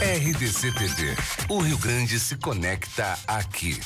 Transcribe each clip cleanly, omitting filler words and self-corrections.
RDC TV. O Rio Grande se conecta aqui.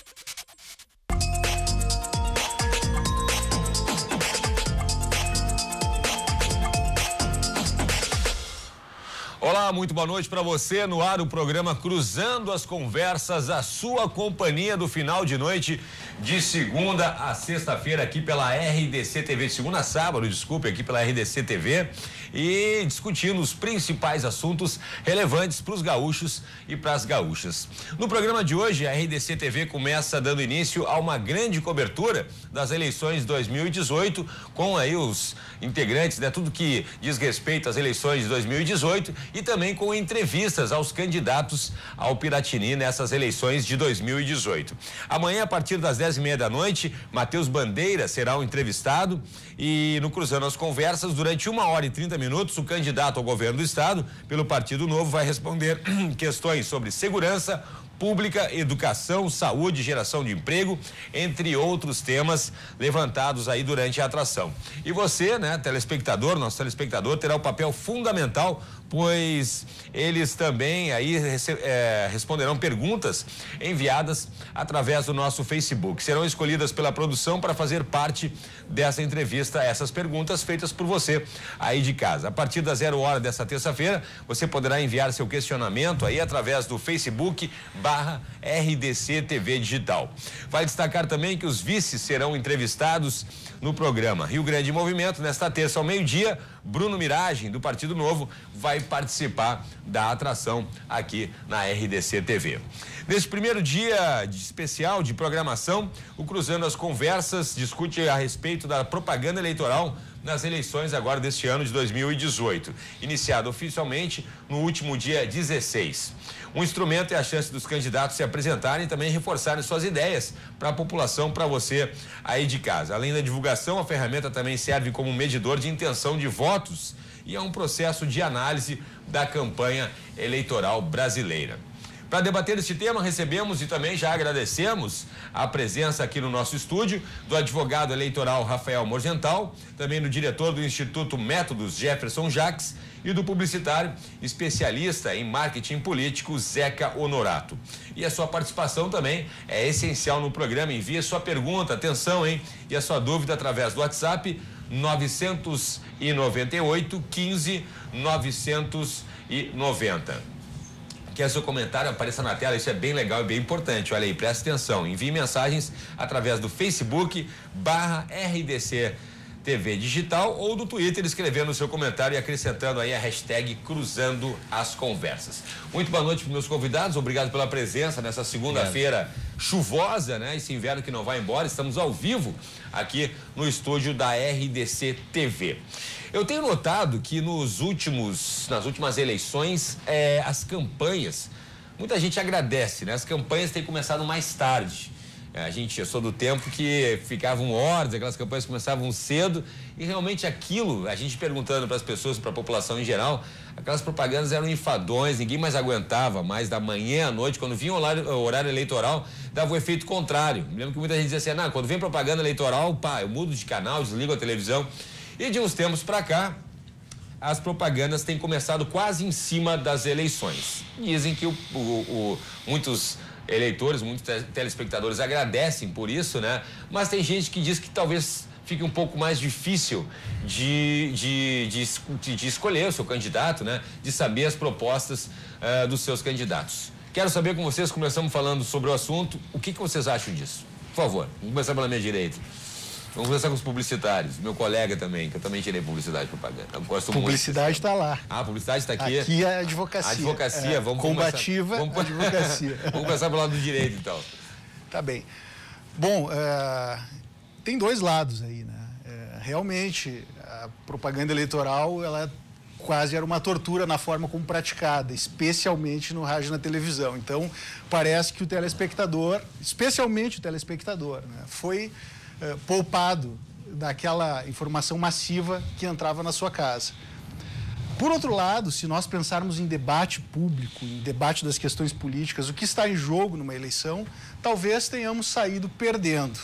Olá, muito boa noite para você. No ar o programa Cruzando as Conversas, a sua companhia do final de noite de segunda a sexta-feira aqui pela RDC TV, segunda a sábado, desculpe, aqui pela RDC TV, e discutindo os principais assuntos relevantes para os gaúchos e para as gaúchas. No programa de hoje, a RDC TV começa dando início a uma grande cobertura das eleições 2018, com aí os integrantes, né, tudo que diz respeito às eleições de 2018 e também com entrevistas aos candidatos ao Piratini nessas eleições de 2018. Amanhã, a partir das 10:30 da noite, Matheus Bandeira será o entrevistado e no Cruzando as Conversas, durante 1h30, o candidato ao governo do estado pelo Partido Novo vai responder questões sobre segurança pública, educação, saúde, geração de emprego, entre outros temas levantados aí durante a atração. E você, né, telespectador, nosso telespectador, terá o papel fundamental, pois eles também aí responderão perguntas enviadas através do nosso Facebook. Serão escolhidas pela produção para fazer parte dessa entrevista, essas perguntas feitas por você aí de casa. A partir das 0h dessa terça-feira, você poderá enviar seu questionamento aí através do Facebook/RDC TV Digital. Vale destacar também que os vices serão entrevistados no programa Rio Grande em Movimento. Nesta terça ao meio-dia, Bruno Miragem, do Partido Novo, vai participar da atração aqui na RDC TV. Neste primeiro dia especial de programação, o Cruzando as Conversas discute a respeito da propaganda eleitoral nas eleições agora deste ano de 2018, iniciado oficialmente no último dia 16. Um instrumento é a chance dos candidatos se apresentarem e também reforçarem suas ideias para a população, para você aí de casa. Além da divulgação, a ferramenta também serve como medidor de intenção de votos e é um processo de análise da campanha eleitoral brasileira. Para debater este tema, recebemos e também já agradecemos a presença aqui no nosso estúdio do advogado eleitoral Rafael Morgental, também do diretor do Instituto Métodos Jefferson Jacques e do publicitário especialista em marketing político Zeca Honorato. E a sua participação também é essencial no programa. Envie sua pergunta, atenção, hein? E a sua dúvida através do WhatsApp 998 15 990. Que seu comentário apareça na tela, isso é bem legal e bem importante. Olha aí, presta atenção, envie mensagens através do Facebook/RDC TV Digital ou do Twitter, escrevendo o seu comentário e acrescentando aí a hashtag Cruzando as Conversas. Muito boa noite para meus convidados, obrigado pela presença nessa segunda-feira chuvosa, né? Esse inverno que não vai embora, estamos ao vivo aqui no estúdio da RDC TV. Eu tenho notado que nas últimas eleições, as campanhas, muita gente agradece, né? As campanhas têm começado mais tarde. Eu sou do tempo que ficavam horas, aquelas campanhas começavam cedo e realmente aquilo, a gente perguntando para as pessoas, para a população em geral, aquelas propagandas eram enfadões, ninguém mais aguentava, mais da manhã à noite, quando vinha o horário eleitoral, dava o efeito contrário. Me lembro que muita gente dizia assim, quando vem propaganda eleitoral, eu mudo de canal, desligo a televisão. E de uns tempos para cá, as propagandas têm começado quase em cima das eleições. Dizem que muitos eleitores, muitos telespectadores agradecem por isso, né? Mas tem gente que diz que talvez fique um pouco mais difícil de escolher o seu candidato, né? De saber as propostas dos seus candidatos. Quero saber com vocês, começamos falando sobre o assunto, o que vocês acham disso? Por favor, vamos começar pela minha direita. Vamos conversar com os publicitários, meu colega também, que eu também tirei publicidade e propaganda. Eu gosto publicidade está lá. A publicidade está aqui. Aqui é a advocacia. A advocacia, vamos combativa, advocacia. Vamos começar pelo lado do direito, então. Tá bem. Bom, tem dois lados aí, né? Realmente, a propaganda eleitoral, ela quase era uma tortura na forma como praticada, especialmente no rádio e na televisão. Então, parece que o telespectador, especialmente o telespectador, né, foi poupado daquela informação massiva que entrava na sua casa. Por outro lado, se nós pensarmos em debate público, em debate das questões políticas, o que está em jogo numa eleição, talvez tenhamos saído perdendo.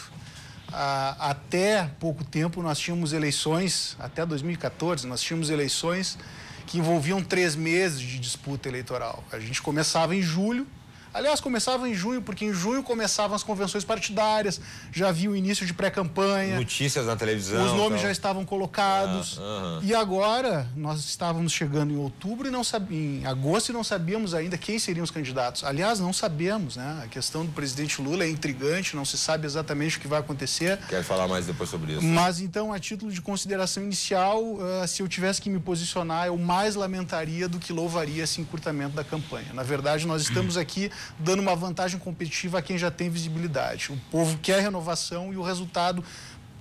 Até pouco tempo nós tínhamos eleições, até 2014, nós tínhamos eleições que envolviam 3 meses de disputa eleitoral. A gente começava em julho. Aliás, começava em junho, porque em junho começavam as convenções partidárias, já havia o início de pré-campanha. Notícias na televisão. Os nomes já estavam colocados. E agora, nós estávamos chegando em outubro e não em agosto e não sabíamos ainda quem seriam os candidatos. Aliás, não sabemos, né? A questão do presidente Lula é intrigante, não se sabe exatamente o que vai acontecer. Quero falar mais depois sobre isso. Mas, então, a título de consideração inicial, se eu tivesse que me posicionar, eu mais lamentaria do que louvaria esse encurtamento da campanha. Na verdade, nós estamos aqui dando uma vantagem competitiva a quem já tem visibilidade. O povo quer renovação e o resultado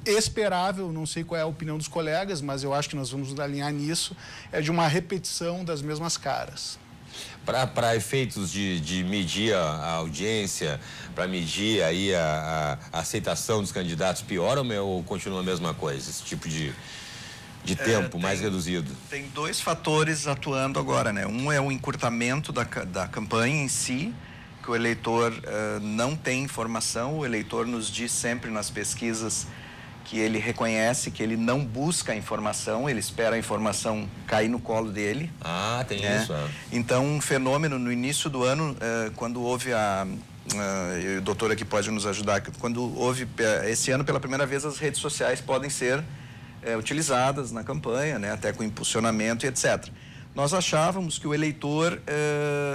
esperável, não sei qual é a opinião dos colegas, mas eu acho que nós vamos nos alinhar nisso, é de uma repetição das mesmas caras. Para efeitos de medir a audiência, para medir aí a aceitação dos candidatos, piora ou continua a mesma coisa, esse tipo de tempo mais reduzido? Tem 2 fatores atuando agora, né? Um é o encurtamento da campanha em si, que o eleitor não tem informação, o eleitor nos diz sempre nas pesquisas que ele reconhece que ele não busca a informação, ele espera a informação cair no colo dele. Ah, tem isso. Então, um fenômeno no início do ano, quando houve o doutor aqui pode nos ajudar, quando houve, esse ano pela primeira vez, as redes sociais podem ser utilizadas na campanha, né, até com impulsionamento e etc. Nós achávamos que o eleitor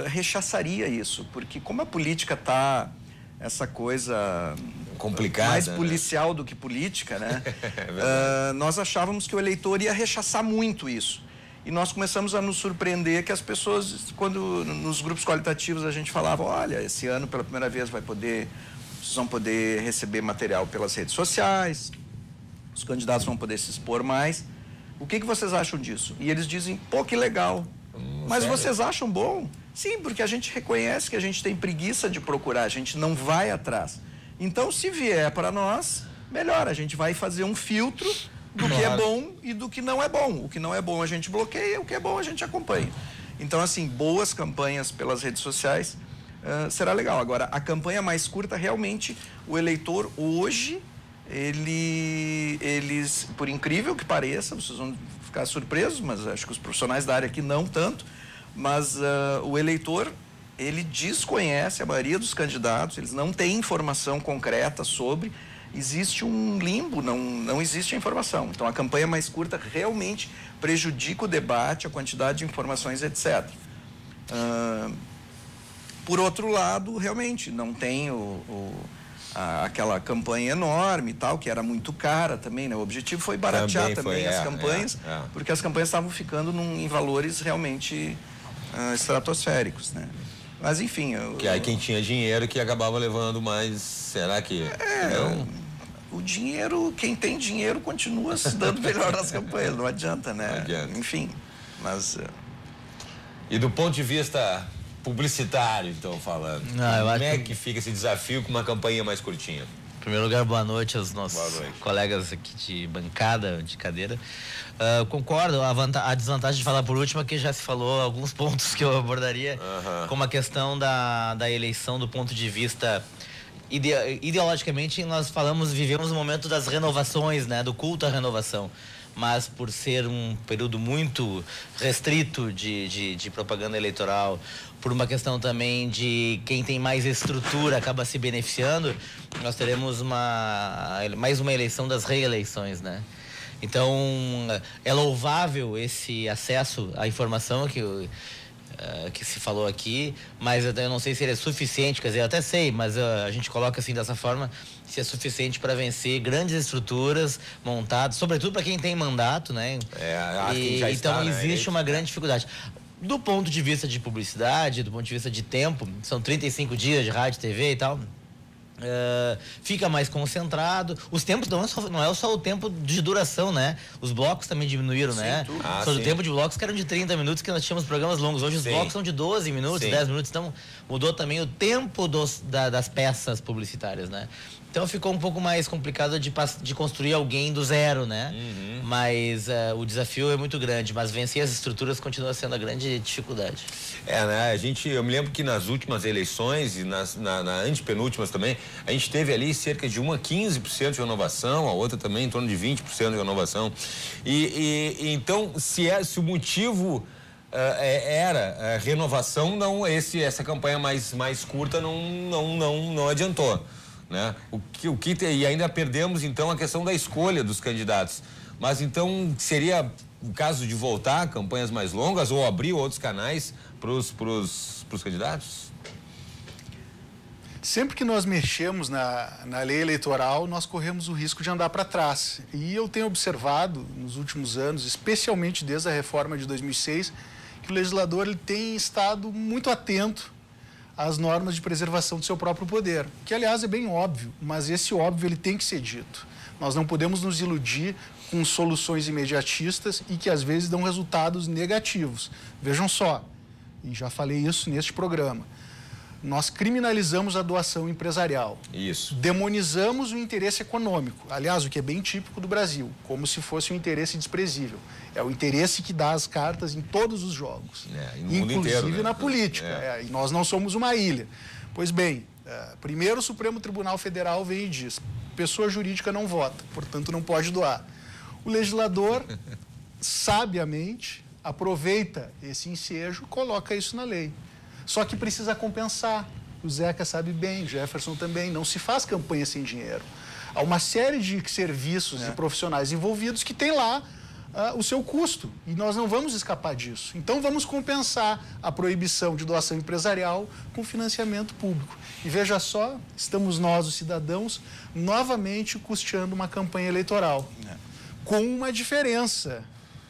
rechaçaria isso, porque como a política está essa coisa complicada, mais policial, né, do que política, né? Nós achávamos que o eleitor ia rechaçar muito isso. E nós começamos a nos surpreender que as pessoas, quando nos grupos qualitativos a gente falava, olha, esse ano pela primeira vez vocês vão poder receber material pelas redes sociais, os candidatos vão poder se expor mais. O que vocês acham disso? E eles dizem, pô, que legal. Mas sério? Vocês acham bom? Sim, porque a gente reconhece que a gente tem preguiça de procurar, a gente não vai atrás. Então, se vier para nós, melhor, a gente vai fazer um filtro do que é bom e do que não é bom. O que não é bom a gente bloqueia, o que é bom a gente acompanha. Então, assim, boas campanhas pelas redes sociais será legal. Agora, a campanha mais curta, realmente, o eleitor hoje, eles, por incrível que pareça, vocês vão ficar surpresos, mas acho que os profissionais da área aqui não tanto, mas o eleitor, ele desconhece a maioria dos candidatos, eles não têm informação concreta sobre, existe um limbo, não existe a informação. Então, a campanha mais curta realmente prejudica o debate, a quantidade de informações, etc. Por outro lado, realmente, não tem aquela campanha enorme e tal, que era muito cara também, né? O objetivo foi baratear também as campanhas, porque as campanhas estavam ficando em valores realmente estratosféricos, né? Mas, enfim... Que aí quem tinha dinheiro que acabava levando mais, será que... não? O dinheiro, quem tem dinheiro continua se dando melhor nas campanhas, não adianta, né? Não adianta. Enfim, mas... E do ponto de vista publicitário, então, falando, como é que fica esse desafio com uma campanha mais curtinha? Em primeiro lugar, boa noite aos nossos colegas aqui de bancada, de cadeira. Concordo, a desvantagem de falar por último é que já se falou alguns pontos que eu abordaria, como a questão da eleição do ponto de vista... Ideologicamente, nós vivemos o momento das renovações, né, do culto à renovação. Mas por ser um período muito restrito de propaganda eleitoral, por uma questão também de quem tem mais estrutura acaba se beneficiando, nós teremos mais uma eleição das reeleições, né? Então, é louvável esse acesso à informação que se falou aqui, mas eu não sei se ele é suficiente, quer dizer, eu até sei, mas a gente coloca assim dessa forma, se é suficiente para vencer grandes estruturas montadas, sobretudo para quem tem mandato, né? Então existe uma grande dificuldade. Do ponto de vista de publicidade, do ponto de vista de tempo, são 35 dias de rádio, TV e tal, fica mais concentrado. Os tempos não é só o tempo de duração, né? Os blocos também diminuíram, né? O tempo de blocos que eram de 30 minutos, que nós tínhamos programas longos. Hoje os blocos são de 12 minutos, 10 minutos. Então mudou também o tempo das peças publicitárias, né? Então ficou um pouco mais complicado de construir alguém do zero, né? Mas o desafio é muito grande, mas vencer as estruturas continua sendo a grande dificuldade. Né? Eu me lembro que nas últimas eleições e na antepenúltimas também, a gente teve ali cerca de 1 a 15% de renovação, a outra também em torno de 20% de renovação. Então, se o motivo era renovação, não essa campanha mais curta não adiantou, né? E ainda perdemos então a questão da escolha dos candidatos. Mas então seria o caso de voltar a campanhas mais longas ou abrir outros canais para os candidatos? Sempre que nós mexemos na lei eleitoral, nós corremos o risco de andar para trás. E eu tenho observado nos últimos anos, especialmente desde a reforma de 2006, que o legislador ele tem estado muito atento às normas de preservação do seu próprio poder, que aliás é bem óbvio, mas esse óbvio ele tem que ser dito. Nós não podemos nos iludir com soluções imediatistas e que às vezes dão resultados negativos. Vejam só, e já falei isso neste programa, nós criminalizamos a doação empresarial. Isso. Demonizamos o interesse econômico. Aliás, o que é bem típico do Brasil, como se fosse um interesse desprezível. É o interesse que dá as cartas em todos os jogos. No mundo inteiro, né? Na política. E nós não somos uma ilha. Pois bem, primeiro o Supremo Tribunal Federal vem e diz: pessoa jurídica não vota, portanto não pode doar. O legislador, sabiamente, aproveita esse ensejo, coloca isso na lei. Só que precisa compensar. O Zeca sabe bem, o Jefferson também. Não se faz campanha sem dinheiro. Há uma série de serviços e profissionais envolvidos que tem lá o seu custo. E nós não vamos escapar disso. Então vamos compensar a proibição de doação empresarial com financiamento público. E veja só, estamos nós, os cidadãos, novamente custeando uma campanha eleitoral. Com uma diferença.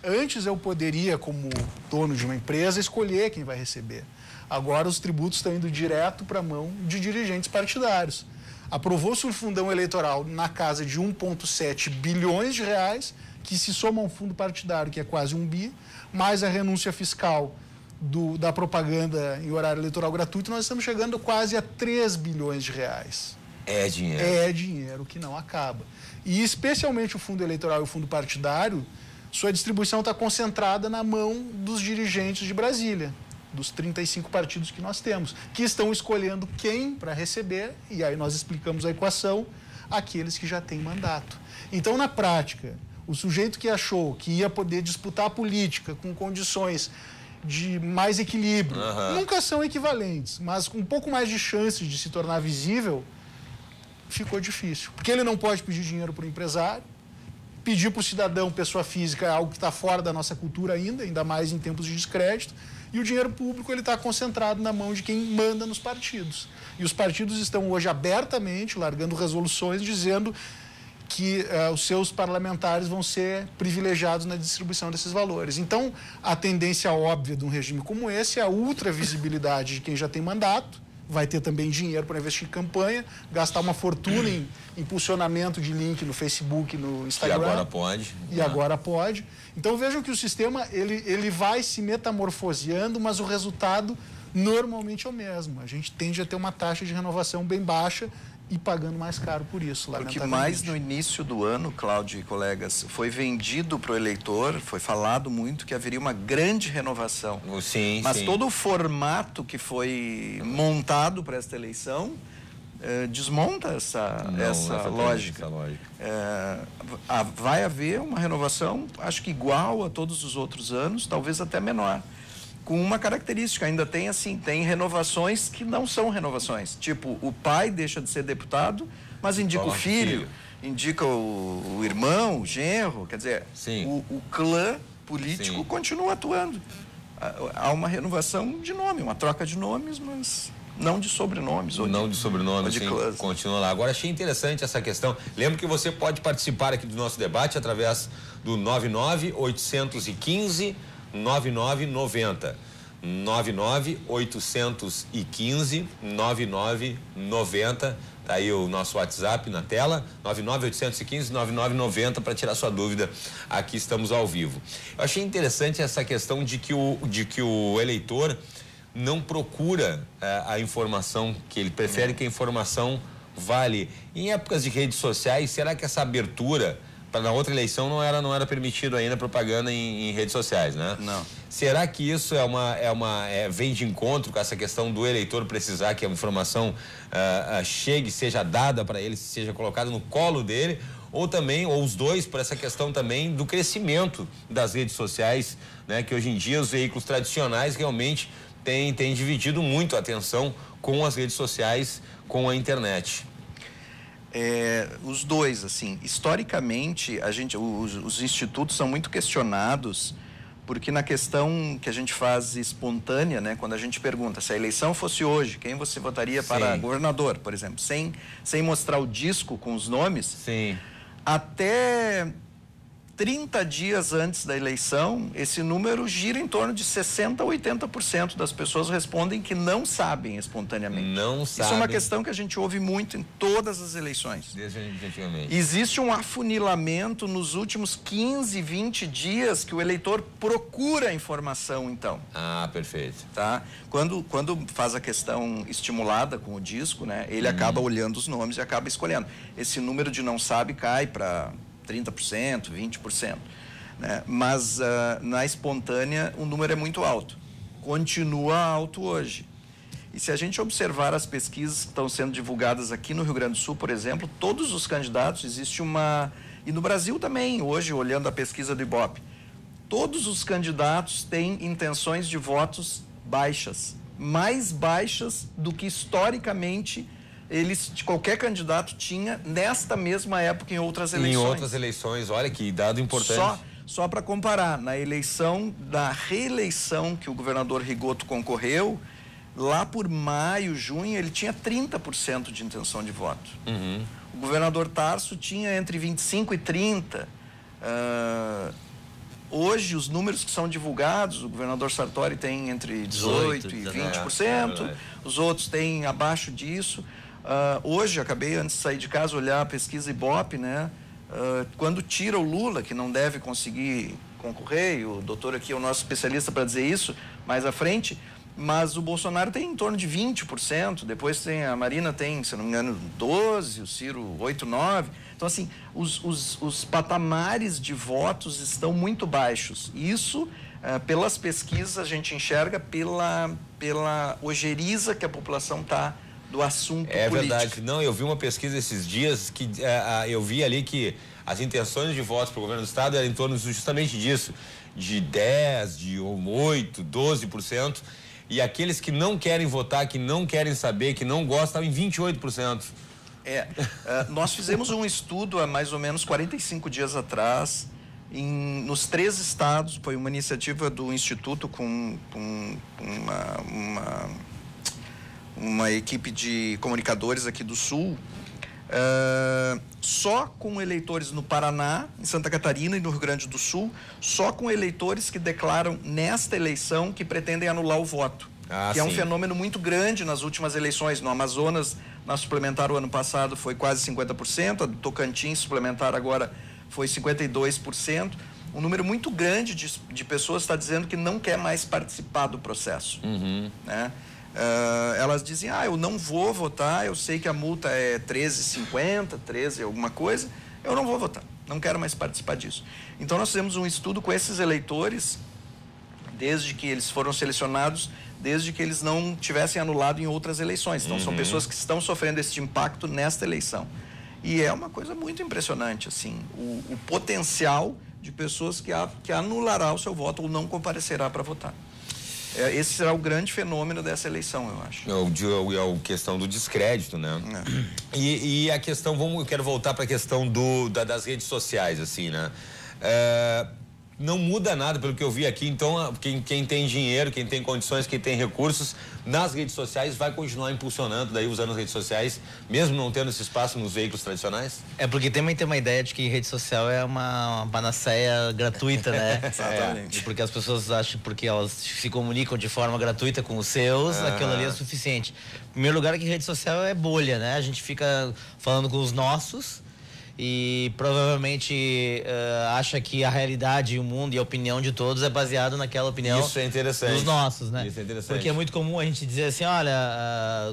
Antes eu poderia, como dono de uma empresa, escolher quem vai receber. Agora os tributos estão indo direto para a mão de dirigentes partidários. Aprovou-se um fundão eleitoral na casa de 1,7 bilhões de reais, que se soma a um fundo partidário, que é quase 1 bi, mais a renúncia fiscal da propaganda em horário eleitoral gratuito, nós estamos chegando quase a 3 bilhões de reais. É dinheiro. É dinheiro que não acaba. E especialmente o fundo eleitoral e o fundo partidário, sua distribuição está concentrada na mão dos dirigentes de Brasília, dos 35 partidos que nós temos, que estão escolhendo quem para receber, e aí nós explicamos a equação, aqueles que já têm mandato. Então, na prática, o sujeito que achou que ia poder disputar a política com condições de mais equilíbrio, nunca são equivalentes, mas com um pouco mais de chances de se tornar visível, ficou difícil. Porque ele não pode pedir dinheiro para o empresário, pedir para o cidadão, pessoa física, é algo que está fora da nossa cultura ainda mais em tempos de descrédito, e o dinheiro público está concentrado na mão de quem manda nos partidos. E os partidos estão hoje abertamente largando resoluções dizendo que os seus parlamentares vão ser privilegiados na distribuição desses valores. Então, a tendência óbvia de um regime como esse é a ultravisibilidade de quem já tem mandato, vai ter também dinheiro para investir em campanha, gastar uma fortuna em impulsionamento de link no Facebook, no Instagram. E agora pode. Agora pode. Então vejam que o sistema ele vai se metamorfoseando, mas o resultado normalmente é o mesmo. A gente tende a ter uma taxa de renovação bem baixa e pagando mais caro por isso, lamentavelmente. O que mais no início do ano, Cláudio e colegas, foi vendido para o eleitor, foi falado muito que haveria uma grande renovação. Sim, mas todo o formato que foi montado para esta eleição desmonta essa lógica. Vai haver uma renovação, acho que igual a todos os outros anos, talvez até menor. Com uma característica, ainda tem renovações que não são renovações. Tipo, o pai deixa de ser deputado, mas indica o filho, indica o irmão, o genro, quer dizer, o clã político continua atuando. Há uma renovação de nome, uma troca de nomes, mas não de sobrenomes. Não de sobrenomes, sim, continua lá. Agora, achei interessante essa questão. Lembro que você pode participar aqui do nosso debate através do 99-815 9990 99-815-9990. Tá aí o nosso WhatsApp na tela, 99-815-9990, para tirar sua dúvida. Aqui estamos ao vivo. Eu achei interessante essa questão de que o eleitor não procura a informação, que ele prefere que a informação vale. Em épocas de redes sociais, será que essa abertura na outra eleição não era permitido ainda propaganda em redes sociais, né? Não. Será que isso vem de encontro com essa questão do eleitor precisar que a informação chegue, seja dada para ele, seja colocada no colo dele? ou também, ou os dois, por essa questão também do crescimento das redes sociais, né? Que hoje em dia os veículos tradicionais realmente têm dividido muito a atenção com as redes sociais, com a internet. Os dois, assim, historicamente, os institutos são muito questionados, porque na questão que a gente faz espontânea, né, quando a gente pergunta se a eleição fosse hoje, quem você votaria para governador, por exemplo, sem mostrar o disco com os nomes, Sim. até 30 dias antes da eleição, esse número gira em torno de 60% a 80% das pessoas respondem que não sabem espontaneamente. Não sabem. Isso é uma questão que a gente ouve muito em todas as eleições. Definitivamente. Existe um afunilamento nos últimos 15, 20 dias que o eleitor procura a informação, então. Ah, perfeito. Tá? Quando faz a questão estimulada com o disco, né, ele acaba olhando os nomes e acaba escolhendo. Esse número de não sabe cai para 30%, 20%, né? Mas na espontânea o número é muito alto, continua alto hoje. E se a gente observar as pesquisas que estão sendo divulgadas aqui no Rio Grande do Sul, por exemplo, todos os candidatos, existe uma... E no Brasil também, hoje, olhando a pesquisa do Ibope, todos os candidatos têm intenções de votos baixas, mais baixas do que historicamente qualquer candidato tinha nesta mesma época em outras eleições. Em outras eleições, olha que dado importante. Só para comparar, na reeleição que o governador Rigoto concorreu, lá por maio, junho, ele tinha 30% de intenção de voto. O governador Tarso tinha entre 25% e 30%. Hoje, os números que são divulgados, o governador Sartori tem entre 18% e 20%, os outros têm abaixo disso. Hoje, acabei, antes de sair de casa, olhar a pesquisa Ibope, né? Quando tira o Lula, que não deve conseguir concorrer, e o doutor aqui é o nosso especialista para dizer isso, mais à frente, mas o Bolsonaro tem em torno de 20%, depois tem a Marina tem, se não me engano, 12%, o Ciro 8%, 9%. Então, assim, os patamares de votos estão muito baixos. Isso, pelas pesquisas, a gente enxerga pela ojeriza que a população está do assunto político. É verdade. Não, eu vi uma pesquisa esses dias que eu vi ali que as intenções de votos para o governo do estado eram em torno justamente disso, de 10%, de 8%, 12%, e aqueles que não querem votar, que não querem saber, que não gostam, estavam em 28%. Nós fizemos um estudo há mais ou menos 45 dias atrás, nos 3 estados, foi uma iniciativa do Instituto com uma equipe de comunicadores aqui do Sul, só com eleitores no Paraná, em Santa Catarina e no Rio Grande do Sul, só com eleitores que declaram nesta eleição que pretendem anular o voto. Que é um fenômeno muito grande nas últimas eleições. No Amazonas, na suplementar o ano passado foi quase 50%, a do Tocantins suplementar agora foi 52%. Um número muito grande de pessoas está dizendo que não quer mais participar do processo. Né? Elas dizem, eu não vou votar, eu sei que a multa é 13,50, 13 alguma coisa, eu não vou votar, não quero mais participar disso. Então nós fizemos um estudo com esses eleitores, desde que eles foram selecionados, desde que eles não tivessem anulado em outras eleições. Então são pessoas que estão sofrendo este impacto nesta eleição. E é uma coisa muito impressionante, assim, o potencial de pessoas que anulará o seu voto ou não comparecerá para votar. Esse será o grande fenômeno dessa eleição, eu acho. É a questão do descrédito, né? E a questão, eu quero voltar para a questão das redes sociais, assim, né? Não muda nada pelo que eu vi aqui, então quem tem dinheiro, quem tem condições, quem tem recursos nas redes sociais vai continuar impulsionando, daí usando as redes sociais, mesmo não tendo esse espaço nos veículos tradicionais? Porque também tem uma ideia de que rede social é uma panaceia gratuita, né? Exatamente. Porque as pessoas acham, porque elas se comunicam de forma gratuita com os seus, aquilo ali é suficiente. Em primeiro lugar, que rede social é bolha, né? A gente fica falando com os nossos e provavelmente acha que a realidade, o mundo e a opinião de todos é baseado naquela opinião. Isso é interessante. Dos nossos, né? Isso é interessante. Porque é muito comum a gente dizer assim, olha,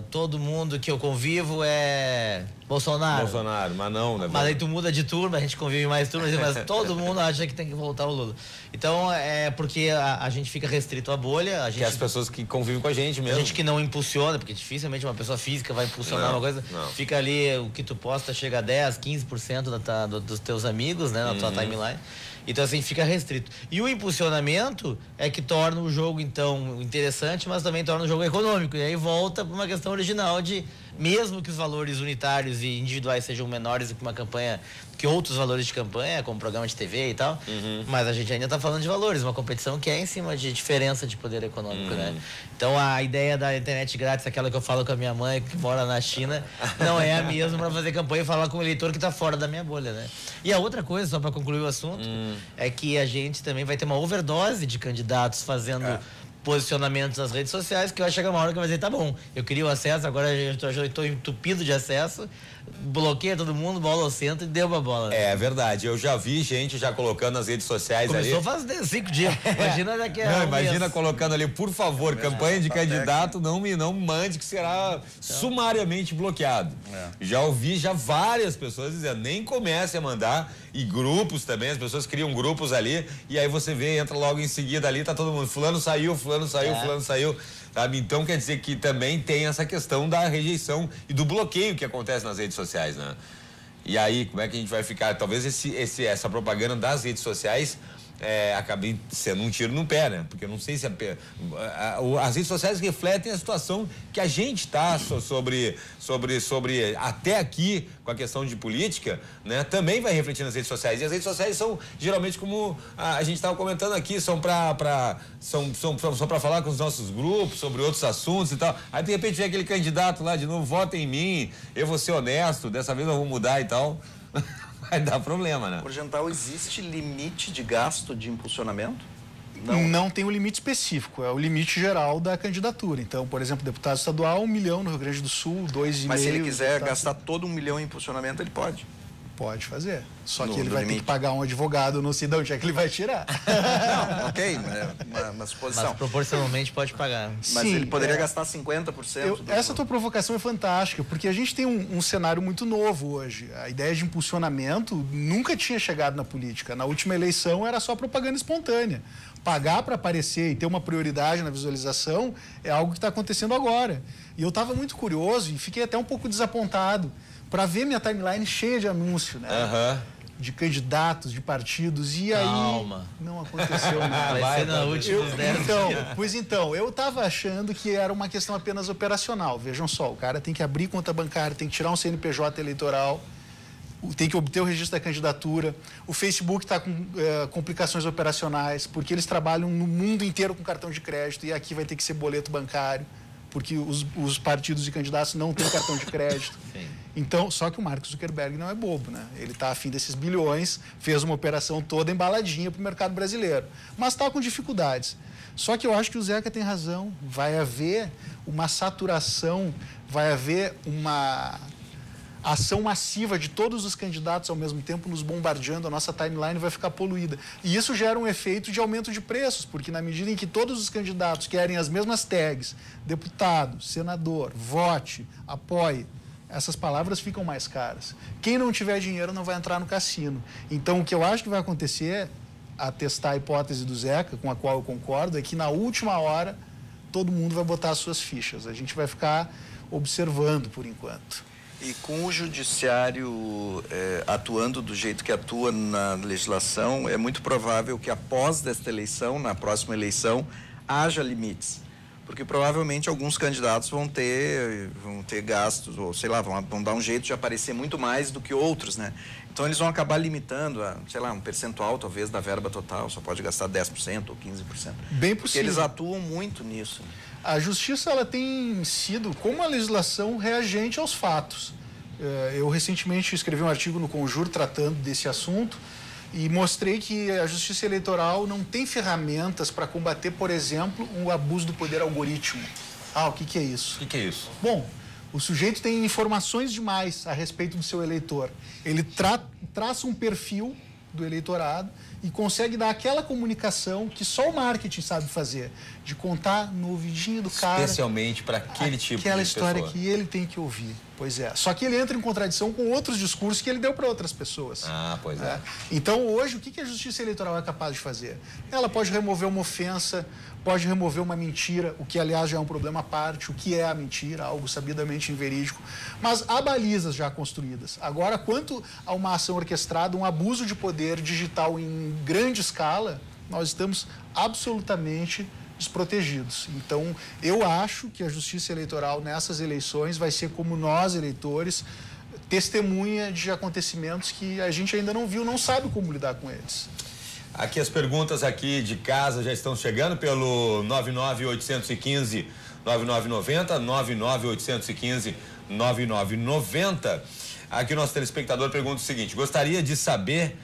todo mundo que eu convivo é Bolsonaro. Mas não, né? Mas aí tu muda de turma, a gente convive mais turmas, mas todo mundo acha que tem que voltar o Lula. Então é porque a gente fica restrito à bolha. Que as pessoas que convivem com a gente mesmo. A gente que não impulsiona, porque dificilmente uma pessoa física vai impulsionar uma coisa. Fica ali, o que tu posta chega a 10%, 15%. 10% dos teus amigos, né, na tua timeline. Então, assim, fica restrito. E o impulsionamento é que torna o jogo, então, interessante, mas também torna o jogo econômico. E aí volta para uma questão original de, mesmo que os valores unitários e individuais sejam menores do que uma campanha, que outros valores de campanha, como programa de TV e tal, mas a gente ainda está falando de valores, uma competição que é em cima de diferença de poder econômico, né? Então, a ideia da internet grátis, aquela que eu falo com a minha mãe, que mora na China, não é a mesma para fazer campanha e falar com o eleitor que está fora da minha bolha, né? E a outra coisa, só para concluir o assunto, é que a gente também vai ter uma overdose de candidatos fazendo posicionamentos nas redes sociais, que vai chegar uma hora que vai dizer, tá bom, eu queria o acesso, agora eu estou entupido de acesso, bloqueia todo mundo, bola ao centro e deu uma bola. É verdade, eu já vi gente já colocando nas redes sociais. Começou faz 5 dias, imagina daqui a imagina colocando ali, por favor, campanha de candidato, não mande que será sumariamente bloqueado. Já ouvi várias pessoas dizendo, nem comece a mandar, e grupos também, as pessoas criam grupos ali, e aí você vê, entra logo em seguida ali, tá todo mundo, fulano saiu, fulano saiu, sabe? Então quer dizer que também tem essa questão da rejeição e do bloqueio que acontece nas redes sociais, né? E aí, como é que a gente vai ficar? Talvez essa propaganda das redes sociais acabe sendo um tiro no pé, né? Porque eu não sei se as redes sociais refletem a situação que a gente está sobre até aqui com a questão de política, né? Também vai refletir nas redes sociais. E as redes sociais são geralmente, como a gente estava comentando aqui, são para falar com os nossos grupos sobre outros assuntos e tal. Aí de repente vem aquele candidato lá de novo, vota em mim, eu vou ser honesto, dessa vez eu vou mudar e tal. Vai dar problema, né? Por Gental, existe limite de gasto de impulsionamento? Não tem um limite específico, é o limite geral da candidatura. Então, por exemplo, deputado estadual, 1 milhão no Rio Grande do Sul, 2,5. Mas se ele quiser gastar todo 1 milhão em impulsionamento, ele pode? Pode fazer. Só que ele vai ter que pagar um advogado, não sei de onde é que ele vai tirar. Não, ok, uma suposição. Mas proporcionalmente pode pagar. Mas sim, ele poderia gastar 50%. Essa tua provocação é fantástica, porque a gente tem um cenário muito novo hoje. A ideia de impulsionamento nunca tinha chegado na política. Na última eleição era só propaganda espontânea. Pagar para aparecer e ter uma prioridade na visualização é algo que está acontecendo agora. E eu estava muito curioso e fiquei até um pouco desapontado para ver minha timeline cheia de anúncio, né? De candidatos, de partidos, e aí não aconteceu nada. Vai ser na última dos 10 Pois então, eu estava achando que era uma questão apenas operacional. Vejam só, o cara tem que abrir conta bancária, tem que tirar um CNPJ eleitoral, tem que obter o registro da candidatura. O Facebook está com complicações operacionais, porque eles trabalham no mundo inteiro com cartão de crédito, e aqui vai ter que ser boleto bancário, porque os partidos e candidatos não têm cartão de crédito. Sim. Então, só que o Mark Zuckerberg não é bobo, né? Ele está afim desses bilhões, fez uma operação toda embaladinha para o mercado brasileiro, mas está com dificuldades. Só que eu acho que o Zeca tem razão, vai haver uma saturação, vai haver uma ação massiva de todos os candidatos ao mesmo tempo nos bombardeando, a nossa timeline vai ficar poluída. E isso gera um efeito de aumento de preços, porque na medida em que todos os candidatos querem as mesmas tags, deputado, senador, vote, apoie, essas palavras ficam mais caras. Quem não tiver dinheiro não vai entrar no cassino. Então, o que eu acho que vai acontecer, a testar a hipótese do Zeca, com a qual eu concordo, é que na última hora todo mundo vai botar as suas fichas. A gente vai ficar observando por enquanto. E com o judiciário atuando do jeito que atua na legislação, é muito provável que após desta eleição, na próxima eleição, haja limites. Porque provavelmente alguns candidatos vão ter gastos, ou sei lá, vão dar um jeito de aparecer muito mais do que outros, né? Então eles vão acabar limitando, sei lá, um percentual talvez da verba total, só pode gastar 10% ou 15%. Bem possível. Porque eles atuam muito nisso. A justiça, ela tem sido, como a legislação, reagente aos fatos. Eu recentemente escrevi um artigo no Conjur tratando desse assunto e mostrei que a justiça eleitoral não tem ferramentas para combater, por exemplo, um abuso do poder algoritmo. O que é isso? O que é isso? Bom, o sujeito tem informações demais a respeito do seu eleitor. Ele traça um perfil do eleitorado e consegue dar aquela comunicação que só o marketing sabe fazer, de contar no ouvidinho do cara... Especialmente para aquele tipo de pessoa. Aquela história que ele tem que ouvir. Pois é. Só que ele entra em contradição com outros discursos que ele deu para outras pessoas. Pois é. Então, hoje, o que a justiça eleitoral é capaz de fazer? Ela pode remover uma ofensa, pode remover uma mentira, o que aliás já é um problema à parte, o que é a mentira, algo sabidamente inverídico, mas há balizas já construídas. Agora, quanto a uma ação orquestrada, um abuso de poder digital em grande escala, nós estamos absolutamente desprotegidos. Então, eu acho que a Justiça Eleitoral nessas eleições vai ser como nós, eleitores, testemunha de acontecimentos que a gente ainda não viu, não sabe como lidar com eles. Aqui as perguntas aqui de casa já estão chegando pelo 99815 9990, 99815 9990. Aqui o nosso telespectador pergunta o seguinte: gostaria de saber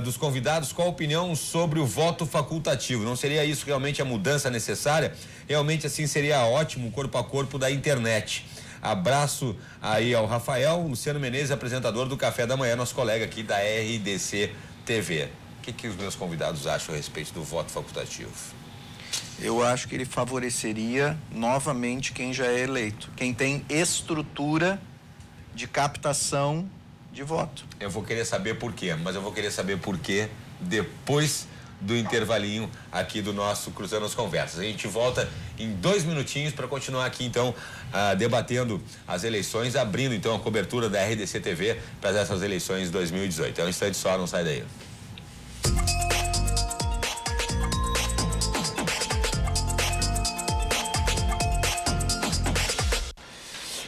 dos convidados qual a opinião sobre o voto facultativo. Não seria isso realmente a mudança necessária? Realmente assim seria ótimo, corpo a corpo da internet. Abraço aí ao Rafael. Luciano Menezes, apresentador do Café da Manhã, nosso colega aqui da RDC TV. O que os meus convidados acham a respeito do voto facultativo? Eu acho que ele favoreceria novamente quem já é eleito, quem tem estrutura de captação de voto. Eu vou querer saber por quê, mas eu vou querer saber por quê depois do intervalinho aqui do nosso Cruzando as Conversas. A gente volta em 2 minutinhos para continuar aqui então debatendo as eleições, abrindo então a cobertura da RDC TV para essas eleições de 2018. É um instante só, não sai daí.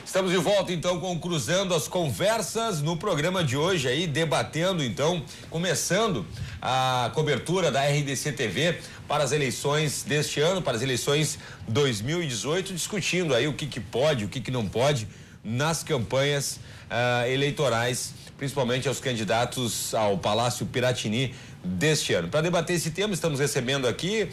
Estamos de volta então com Cruzando as Conversas no programa de hoje aí, debatendo então, começando a cobertura da RDC TV para as eleições deste ano, para as eleições 2018, discutindo aí o que pode, o que não pode nas campanhas eleitorais, principalmente aos candidatos ao Palácio Piratini deste ano. Para debater esse tema, estamos recebendo aqui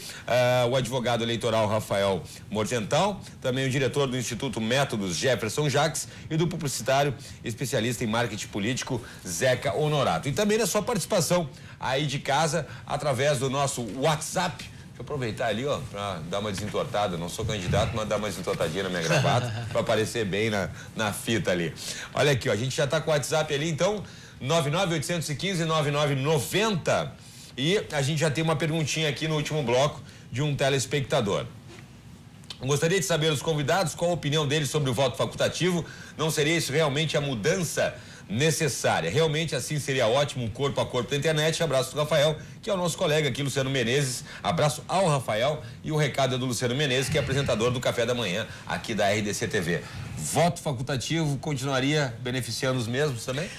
o advogado eleitoral Rafael Morgental, também o diretor do Instituto Métodos Jefferson Jacques e do publicitário especialista em marketing político Zeca Honorato. E também na sua participação aí de casa através do nosso WhatsApp. Deixa eu aproveitar ali, ó, para dar uma desentortada. Não sou candidato, mas dar uma desentortadinha na minha gravata para aparecer bem na fita ali. Olha aqui, ó, a gente já está com o WhatsApp ali, então 99815-9990 e a gente já tem uma perguntinha aqui no último bloco de um telespectador. Gostaria de saber dos convidados qual a opinião deles sobre o voto facultativo. Não seria isso realmente a mudança necessária? Realmente assim seria ótimo, um corpo a corpo da internet. Abraço do Rafael, que é o nosso colega aqui, Luciano Menezes. Abraço ao Rafael e o recado é do Luciano Menezes, que é apresentador do Café da Manhã aqui da RDC TV. Voto facultativo continuaria beneficiando os mesmos também?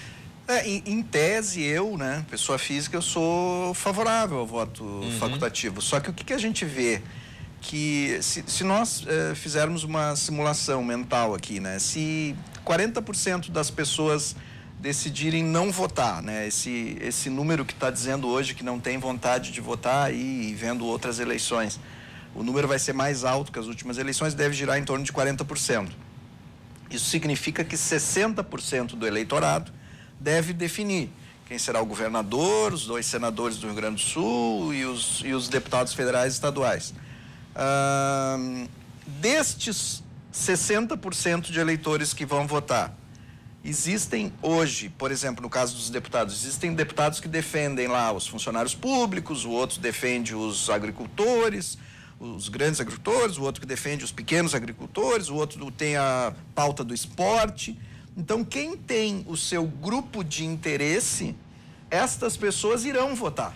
Em tese, eu, né, pessoa física, eu sou favorável ao voto facultativo. Só que o que a gente vê? Que se nós fizermos uma simulação mental aqui, né, se 40% das pessoas decidirem não votar, né, esse número que está dizendo hoje que não tem vontade de votar e vendo outras eleições, o número vai ser mais alto que as últimas eleições, deve girar em torno de 40%. Isso significa que 60% do eleitorado deve definir quem será o governador, os 2 senadores do Rio Grande do Sul e os deputados federais e estaduais. Destes 60% de eleitores que vão votar, existem hoje, por exemplo, no caso dos deputados, existem deputados que defendem lá os funcionários públicos, o outro defende os agricultores, os grandes agricultores, o outro que defende os pequenos agricultores, o outro tem a pauta do esporte. Então, quem tem o seu grupo de interesse, estas pessoas irão votar.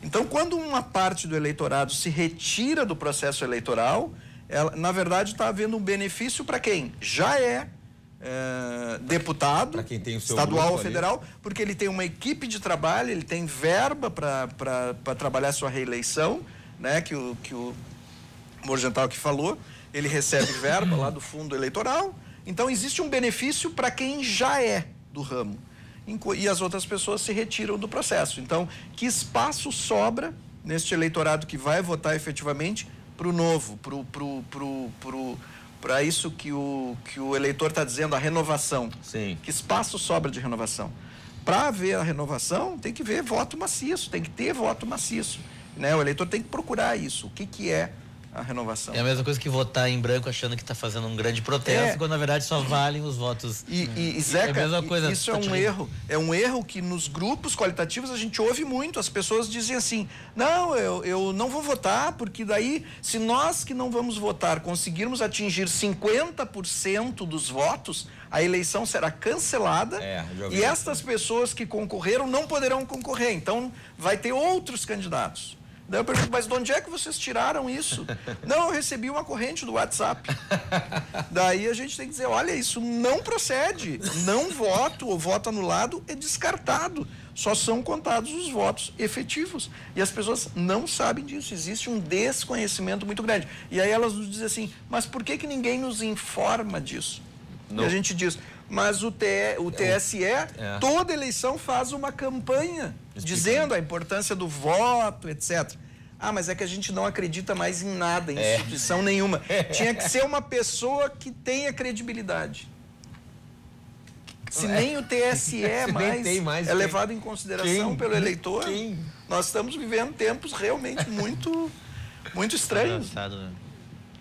Então, quando uma parte do eleitorado se retira do processo eleitoral, ela, na verdade, está havendo um benefício para quem já é deputado, quem tem o seu estadual ou federal, porque ele tem uma equipe de trabalho, ele tem verba para trabalhar sua reeleição, né, que o Morgental que falou, ele recebe verba lá do fundo eleitoral. Então, existe um benefício para quem já é do ramo. E as outras pessoas se retiram do processo. Então, que espaço sobra neste eleitorado que vai votar efetivamente para o novo, para isso que o eleitor está dizendo, a renovação. Sim. Que espaço sobra de renovação? Para haver a renovação, tem que ver voto maciço, tem que ter voto maciço, né? O eleitor tem que procurar isso. O que é a renovação. É a mesma coisa que votar em branco achando que está fazendo um grande protesto, quando na verdade só valem os votos. E Zeca, é a mesma coisa, isso é um erro. É um erro que nos grupos qualitativos a gente ouve muito. As pessoas dizem assim, não, eu não vou votar, porque daí, se nós que não vamos votar conseguirmos atingir 50% dos votos, a eleição será cancelada e estas pessoas que concorreram não poderão concorrer. Então, vai ter outros candidatos. Daí eu pergunto, mas de onde é que vocês tiraram isso? Não, eu recebi uma corrente do WhatsApp. Daí a gente tem que dizer, olha, isso não procede. Não voto, o voto anulado é descartado. Só são contados os votos efetivos. E as pessoas não sabem disso. Existe um desconhecimento muito grande. E aí elas nos dizem assim, mas por que ninguém nos informa disso? Não. E a gente diz, mas o TSE, toda eleição faz uma campanha dizendo a importância do voto, etc. Ah, mas é que a gente não acredita mais em nada, em instituição nenhuma. Tinha que ser uma pessoa que tenha credibilidade. Se nem o TSE mais é levado em consideração pelo eleitor, nós estamos vivendo tempos realmente muito, muito estranhos.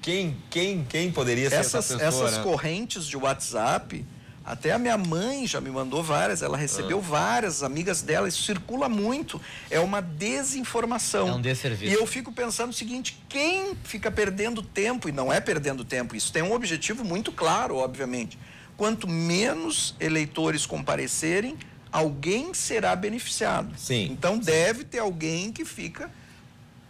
Quem poderia ser essa pessoa? Essas correntes de WhatsApp, até a minha mãe já me mandou várias, ela recebeu várias, amigas dela, isso circula muito, é uma desinformação. É um desserviço. E eu fico pensando o seguinte, quem fica perdendo tempo, e não é perdendo tempo, isso tem um objetivo muito claro, obviamente, quanto menos eleitores comparecerem, alguém será beneficiado. Sim. Então deve ter alguém que fica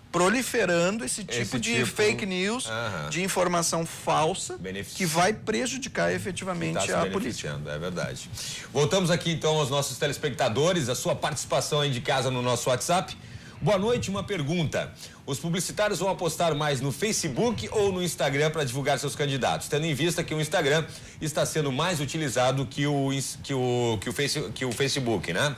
proliferando esse tipo de fake news, de informação falsa, que vai prejudicar efetivamente a política. É verdade. Voltamos aqui então aos nossos telespectadores, a sua participação aí de casa no nosso WhatsApp. Boa noite, uma pergunta. Os publicitários vão apostar mais no Facebook ou no Instagram para divulgar seus candidatos, tendo em vista que o Instagram está sendo mais utilizado que o Facebook, né?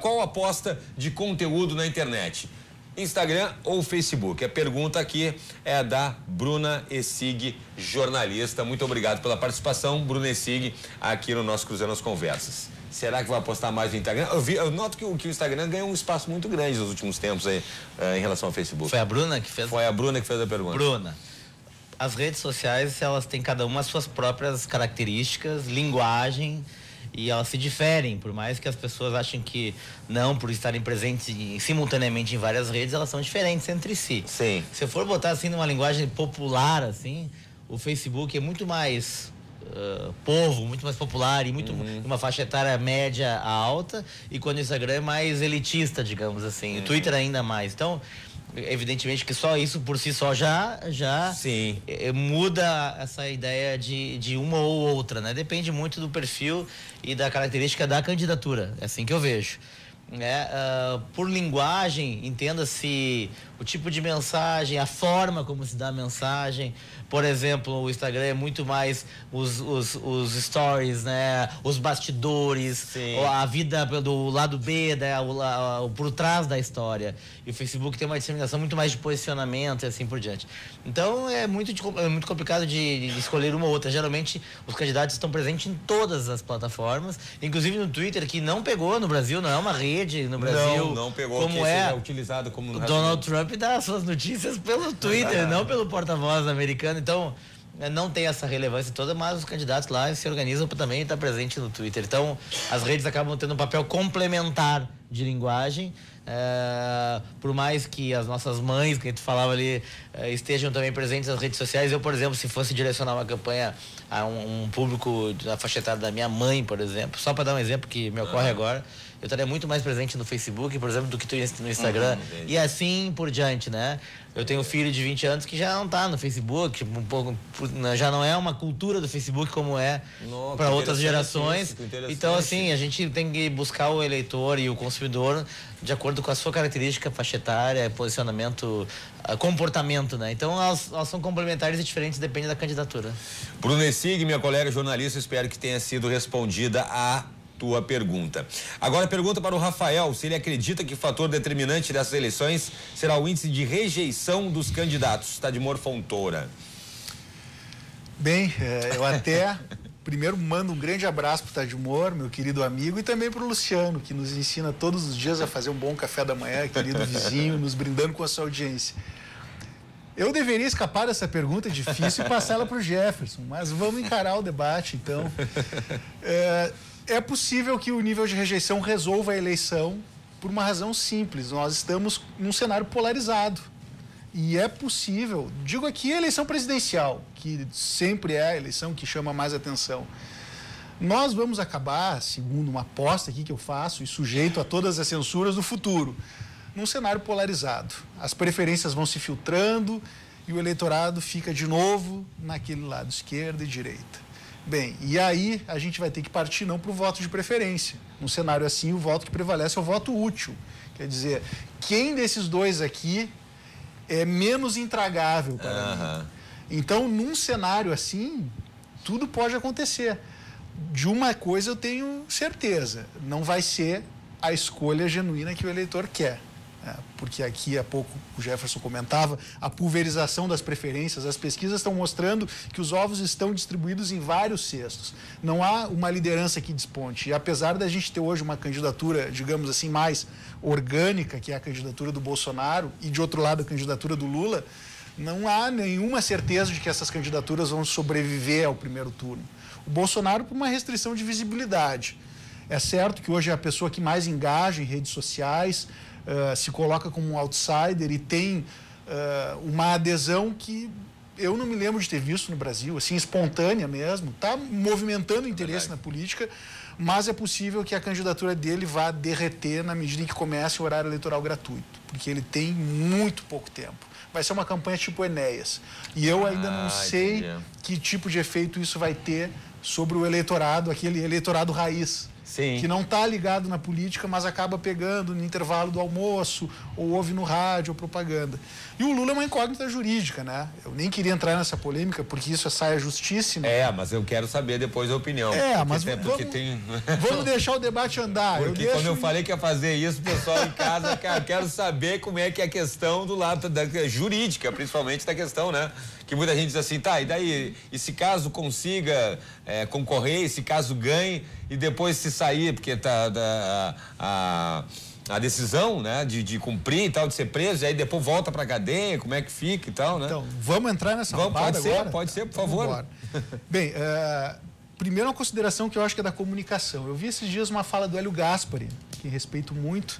Qual a aposta de conteúdo na internet? Instagram ou Facebook? A pergunta aqui é da Bruna Essig, jornalista. Muito obrigado pela participação, Bruna Essig, aqui no nosso Cruzando as Conversas. Será que vai apostar mais no Instagram? Eu noto que o Instagram ganhou um espaço muito grande nos últimos tempos aí, em relação ao Facebook. Foi a Bruna que fez? Foi a Bruna que fez a pergunta. Bruna, as redes sociais, elas têm cada uma as suas próprias características, linguagem, e elas se diferem, por mais que as pessoas achem que não, por estarem presentes simultaneamente em várias redes, elas são diferentes entre si. Sim. Se eu for botar assim numa linguagem popular, assim, o Facebook é muito mais povo, muito mais popular e muito uma faixa etária média a alta, e quando o Instagram é mais elitista, digamos assim, o Twitter ainda mais. Então, evidentemente que só isso por si só já muda essa ideia de uma ou outra, né? Depende muito do perfil e da característica da candidatura, é assim que eu vejo. Por linguagem, entenda-se o tipo de mensagem, a forma como se dá a mensagem. Por exemplo, o Instagram é muito mais os stories, né? Os bastidores, a vida do lado B, por trás da história. E o Facebook tem uma disseminação muito mais de posicionamento e assim por diante. Então é muito complicado de escolher uma ou outra. Geralmente os candidatos estão presentes em todas as plataformas, inclusive no Twitter, que não pegou no Brasil, não é uma rede no Brasil. Não pegou, como que é utilizado como no Donald Trump dá suas notícias pelo Twitter, não pelo porta-voz americano. Então, não tem essa relevância toda, mas os candidatos lá se organizam para também estar presente no Twitter. Então, as redes acabam tendo um papel complementar de linguagem, por mais que as nossas mães, que a gente falava ali, estejam também presentes nas redes sociais. Eu, por exemplo, se fosse direcionar uma campanha a um público da faixa etária da minha mãe, por exemplo, só para dar um exemplo que me ocorre agora, eu estaria muito mais presente no Facebook, por exemplo, do que no Instagram, e assim por diante, né? Eu tenho um filho de 20 anos que já não está no Facebook, já não é uma cultura do Facebook como é para outras gerações. Então, assim, a gente tem que buscar o eleitor e o consumidor de acordo com a sua característica, faixa etária, posicionamento, comportamento, né? Então, elas são complementares e diferentes, depende da candidatura. Bruna Essig, minha colega jornalista, espero que tenha sido respondida a tua pergunta. Agora, pergunta para o Rafael, se ele acredita que o fator determinante dessas eleições será o índice de rejeição dos candidatos. Tadimor Fontoura. Bem, eu até primeiro mando um grande abraço para o Tadimor, meu querido amigo, e também para o Luciano, que nos ensina todos os dias a fazer um bom café da manhã, querido vizinho, nos brindando com a sua audiência. Eu deveria escapar dessa pergunta difícil e passá-la para o Jefferson, mas vamos encarar o debate, então. É possível que o nível de rejeição resolva a eleição por uma razão simples. Nós estamos num cenário polarizado. E é possível, digo aqui a eleição presidencial, que sempre é a eleição que chama mais atenção. Nós vamos acabar, segundo uma aposta aqui que eu faço, e sujeito a todas as censuras do futuro, num cenário polarizado. As preferências vão se filtrando e o eleitorado fica de novo naquele lado, esquerda e direita. Bem, e aí a gente vai ter que partir não para o voto de preferência. Num cenário assim, o voto que prevalece é o voto útil. Quer dizer, quem desses dois aqui é menos intragável para mim? Então, num cenário assim, tudo pode acontecer. De uma coisa eu tenho certeza, não vai ser a escolha genuína que o eleitor quer. Porque aqui há pouco o Jefferson comentava, a pulverização das preferências, as pesquisas estão mostrando que os ovos estão distribuídos em vários cestos. Não há uma liderança que desponte. E apesar da gente ter hoje uma candidatura, digamos assim, mais orgânica, que é a candidatura do Bolsonaro, e de outro lado a candidatura do Lula, não há nenhuma certeza de que essas candidaturas vão sobreviver ao primeiro turno. O Bolsonaro por uma restrição de visibilidade. É certo que hoje é a pessoa que mais engaja em redes sociais, se coloca como um outsider e tem uma adesão que eu não me lembro de ter visto no Brasil, assim, espontânea mesmo, está movimentando interesse na política, mas é possível que a candidatura dele vá derreter na medida em que comece o horário eleitoral gratuito, porque ele tem muito pouco tempo. Vai ser uma campanha tipo Enéas. E eu ainda não sei que tipo de efeito isso vai ter sobre o eleitorado, aquele eleitorado raiz. Sim. Que não está ligado na política, mas acaba pegando no intervalo do almoço, ou ouve no rádio, ou propaganda. E o Lula é uma incógnita jurídica, né? Eu nem queria entrar nessa polêmica, porque isso é saia justíssima. Mas eu quero saber depois a opinião. Mas vamos deixar o debate andar. Porque quando eu falei que ia fazer isso, o pessoal em casa, cara, quero saber como é que é a questão do lado da jurídica, principalmente da questão, né? Que muita gente diz assim, tá, e daí? E se caso consiga concorrer, e se caso ganhe, e depois se sair, porque tá a decisão, né, de cumprir e tal, de ser preso, e aí depois volta pra cadeia, como é que fica e tal, né? Então, vamos entrar nessa roubada agora? Pode ser, por favor. Bem, primeiro uma consideração que eu acho que é da comunicação. Eu vi esses dias uma fala do Hélio Gaspari, que respeito muito,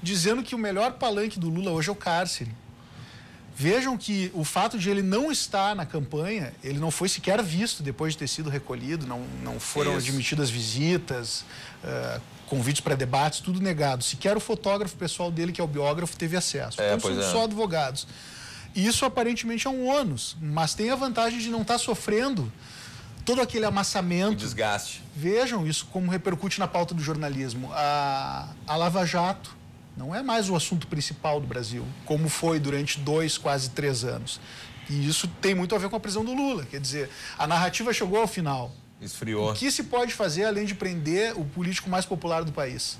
dizendo que o melhor palanque do Lula hoje é o cárcere. Vejam que o fato de ele não estar na campanha, ele não foi sequer visto depois de ter sido recolhido, não foram admitidas visitas, convites para debates, tudo negado. Sequer o fotógrafo pessoal dele, que é o biógrafo, teve acesso. Então são só advogados. E isso aparentemente é um ônus, mas tem a vantagem de não estar sofrendo todo aquele amassamento. O desgaste. Vejam isso como repercute na pauta do jornalismo. A Lava Jato não é mais o assunto principal do Brasil, como foi durante 2, quase 3 anos. E isso tem muito a ver com a prisão do Lula. Quer dizer, a narrativa chegou ao final. Esfriou. O que se pode fazer além de prender o político mais popular do país?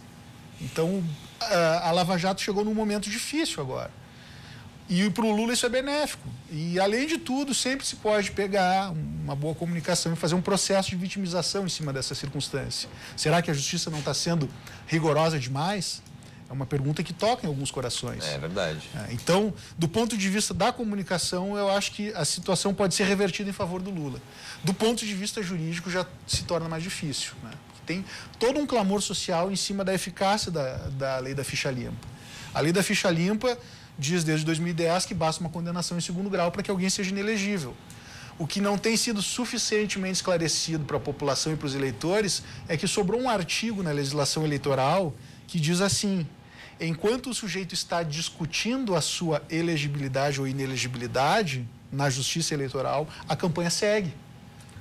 Então, a Lava Jato chegou num momento difícil agora. E para o Lula isso é benéfico. E, além de tudo, sempre se pode pegar uma boa comunicação e fazer um processo de vitimização em cima dessa circunstância. Será que a justiça não está sendo rigorosa demais? É uma pergunta que toca em alguns corações. É verdade. Então, do ponto de vista da comunicação, eu acho que a situação pode ser revertida em favor do Lula. Do ponto de vista jurídico, já se torna mais difícil, né? Tem todo um clamor social em cima da eficácia da lei da ficha limpa. A lei da ficha limpa diz desde 2010 que basta uma condenação em 2º grau para que alguém seja inelegível. O que não tem sido suficientemente esclarecido para a população e para os eleitores é que sobrou um artigo na legislação eleitoral que diz assim: enquanto o sujeito está discutindo a sua elegibilidade ou inelegibilidade na justiça eleitoral, a campanha segue.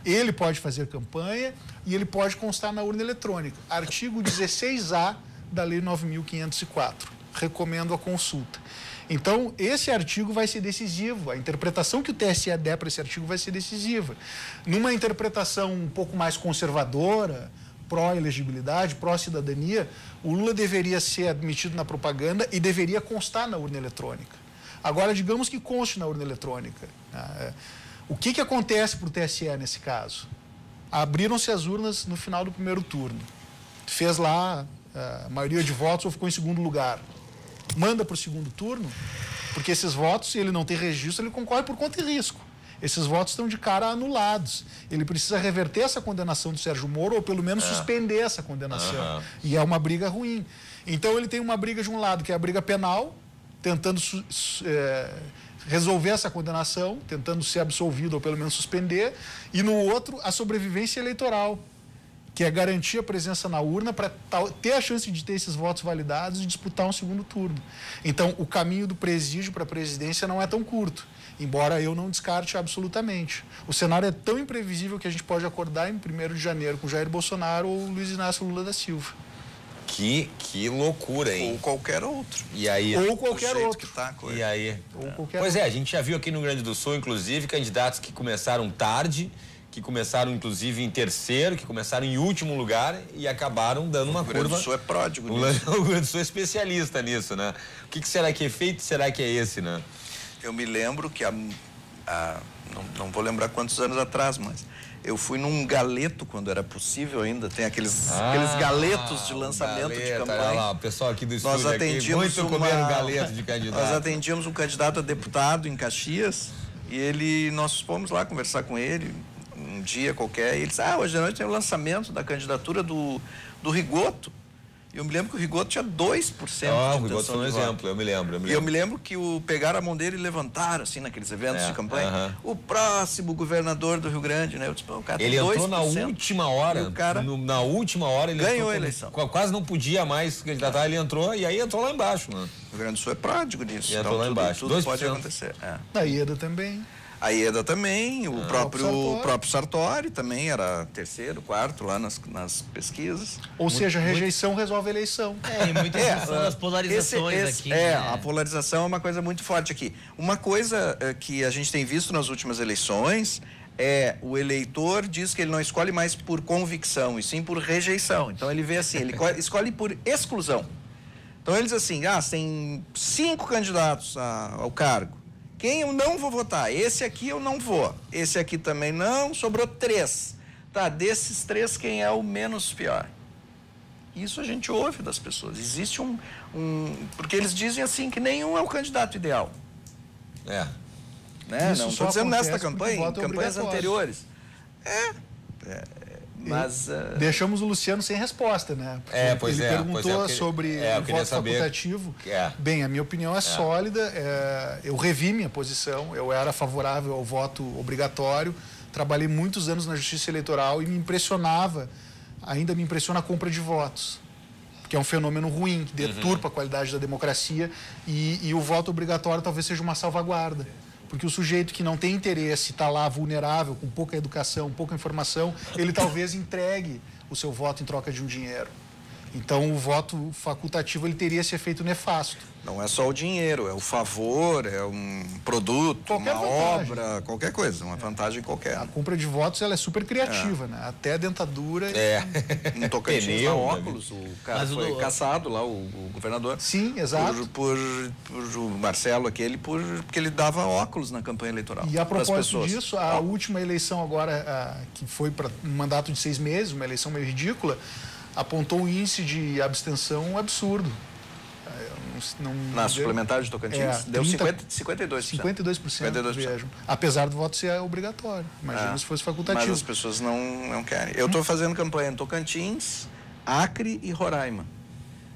Ele pode fazer campanha e ele pode constar na urna eletrônica. Artigo 16A da Lei 9.504. Recomendo a consulta. Então, esse artigo vai ser decisivo. A interpretação que o TSE der para esse artigo vai ser decisiva. Numa interpretação um pouco mais conservadora, pró-elegibilidade, pró-cidadania, o Lula deveria ser admitido na propaganda e deveria constar na urna eletrônica. Agora, digamos que conste na urna eletrônica. O que acontece para o TSE nesse caso? Abriram-se as urnas no final do primeiro turno. Fez lá a maioria de votos ou ficou em 2º lugar. Manda para o 2º turno, Porque esses votos, se ele não tem registro, ele concorre por conta e risco. Esses votos estão de cara anulados. Ele precisa reverter essa condenação do Sérgio Moro ou pelo menos suspender essa condenação. E é uma briga ruim. Então ele tem uma briga de um lado, que é a briga penal, tentando resolver essa condenação, tentando ser absolvido ou pelo menos suspender, e no outro, a sobrevivência eleitoral, que é garantir a presença na urna para ter a chance de ter esses votos validados e disputar um segundo turno. Então, o caminho do presídio para a presidência não é tão curto, embora eu não descarte absolutamente. O cenário é tão imprevisível que a gente pode acordar em 1º de janeiro com Jair Bolsonaro ou Luiz Inácio Lula da Silva. Que loucura, hein? Ou qualquer outro. E aí? Ou qualquer outro. Que tá a coisa. E aí? Ou qualquer Pois outro. a gente já viu aqui no Rio Grande do Sul, inclusive, candidatos que começaram tarde, que começaram, inclusive, em terceiro, que começaram em último lugar e acabaram dando uma curva. O Rio Grande do Sul é pródigo nisso. O Rio Grande do Sul é especialista nisso, né? O que será que é feito? Será que é esse, né? Eu me lembro que não vou lembrar quantos anos atrás, mas eu fui num galeto quando era possível ainda. Tem aqueles galetos de lançamento de campanha. Olha lá, o pessoal aqui do estúdio aqui, muito comeram galeto de candidato. Nós atendíamos um candidato a deputado em Caxias e nós fomos lá conversar com ele um dia qualquer, e ele disse, hoje à noite tem o lançamento da candidatura do Rigoto. E eu me lembro que o Rigoto tinha 2% o Rigoto foi um exemplo, eu me lembro. E eu me lembro que pegaram a mão dele e levantaram, assim, naqueles eventos de campanha, o próximo governador do Rio Grande, né? Eu disse, o cara tem 2%. Ele entrou na última hora, o cara na última hora ele ganhou a eleição. Quase não podia mais candidatar, ele entrou e aí entrou lá embaixo, né? O Rio Grande do Sul é pródigo nisso. E entrou lá embaixo. Tudo pode acontecer. Na IEDA também. A IEDA também, o próprio Sartori também era terceiro, quarto lá nas pesquisas. Ou seja, rejeição resolve a eleição. E muitas das polarizações aqui. A polarização é uma coisa muito forte aqui. Uma coisa que a gente tem visto nas últimas eleições é o eleitor diz que ele não escolhe mais por convicção, e sim por rejeição. Então ele vê assim, ele escolhe por exclusão. Então ele diz assim, tem 5 candidatos ao cargo. Quem eu não vou votar? Esse aqui eu não vou. Esse aqui também não. Sobrou 3. Tá, desses 3, quem é o menos pior? Isso a gente ouve das pessoas. Existe porque eles dizem assim que nenhum é o candidato ideal. Né? Não estou dizendo nesta campanha, em campanhas anteriores. Mas... Deixamos o Luciano sem resposta, né? Porque ele perguntou sobre o voto facultativo. Bem, a minha opinião é sólida. Eu revi minha posição. Eu era favorável ao voto obrigatório. Trabalhei muitos anos na Justiça Eleitoral e ainda me impressiona a compra de votos, que é um fenômeno ruim, que deturpa a qualidade da democracia. E o voto obrigatório talvez seja uma salvaguarda. Porque o sujeito que não tem interesse, está lá vulnerável, com pouca educação, pouca informação, ele talvez entregue o seu voto em troca de um dinheiro. Então, o voto facultativo ele teria esse efeito nefasto. Não é só o dinheiro, é o favor, é um produto, uma obra, qualquer coisa, uma vantagem qualquer. A compra de votos ela é super criativa, né? Até a dentadura. No Tocantins, na óculos, o cara foi caçado lá, o governador. Sim, exato. Por o Marcelo porque ele dava óculos na campanha eleitoral. E a propósito disso, a última eleição agora, que foi para um mandato de 6 meses, uma eleição meio ridícula, apontou um índice de abstenção absurdo. Na suplementar de Tocantins, deu 52%. 52%. Vejam. Apesar do voto ser obrigatório. Imagina se fosse facultativo. Mas as pessoas não querem. Eu estou fazendo campanha em Tocantins, Acre e Roraima.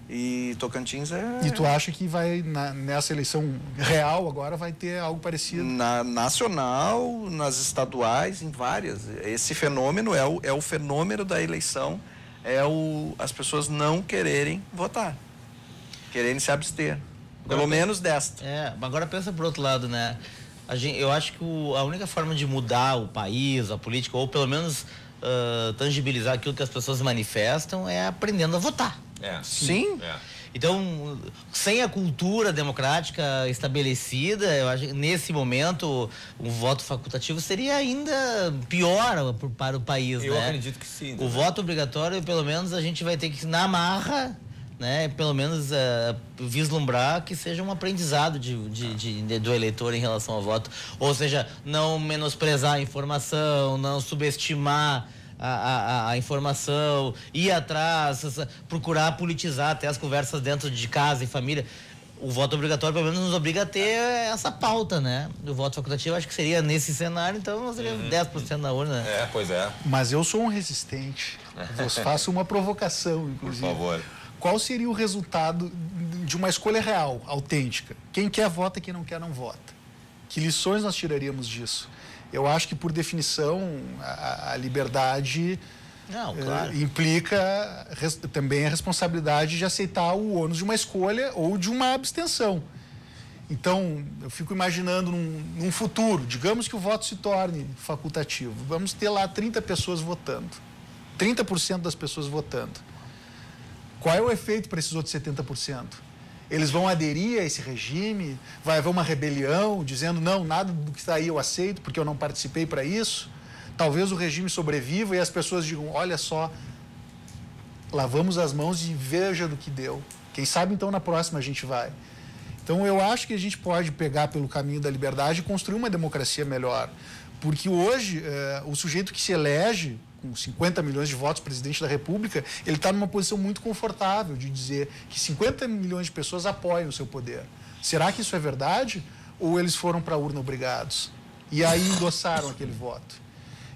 E Tocantins E tu acha que vai, nessa eleição real agora, vai ter algo parecido? Na nacional, nas estaduais, em várias. Esse fenômeno é o fenômeno da eleição. As pessoas não quererem votar, quererem se abster, pelo menos desta. Agora pensa por outro lado, né? Eu acho que a única forma de mudar o país, a política, ou pelo menos tangibilizar aquilo que as pessoas manifestam é aprendendo a votar. Sim. Então, sem a cultura democrática estabelecida, eu acho que nesse momento o voto facultativo seria ainda pior para o país. Eu acredito que sim. O voto obrigatório, pelo menos, a gente vai ter que, na marra, né, pelo menos vislumbrar que seja um aprendizado do eleitor em relação ao voto. Ou seja, não menosprezar a informação, não subestimar a informação, ir atrás, procurar politizar até as conversas dentro de casa e família. o voto obrigatório pelo menos nos obriga a ter essa pauta, né? O voto facultativo acho que seria nesse cenário, então seria 10% na urna. Pois é. Mas eu sou um resistente. Eu faço uma provocação, inclusive. Por favor. Qual seria o resultado de uma escolha real, autêntica? Quem quer vota, quem não quer não vota. Que lições nós tiraríamos disso? Eu acho que, por definição, a liberdade Claro. implica também a responsabilidade de aceitar o ônus de uma escolha ou de uma abstenção. Então, eu fico imaginando num futuro, digamos que o voto se torne facultativo, vamos ter lá 30 pessoas votando, 30% das pessoas votando. Qual é o efeito para esses outros 70%? Eles vão aderir a esse regime? Vai haver uma rebelião dizendo, não, nada do que está aí eu aceito, porque eu não participei para isso? Talvez o regime sobreviva e as pessoas digam, olha só, lavamos as mãos e veja do que deu. Quem sabe, então, na próxima a gente vai. Então, eu acho que a gente pode pegar pelo caminho da liberdade e construir uma democracia melhor. Porque hoje, o sujeito que se elege com 50 milhões de votos presidente da República, ele está numa posição muito confortável de dizer que 50 milhões de pessoas apoiam o seu poder. Será que isso é verdade? Ou eles foram para a urna obrigados? E aí endossaram aquele voto?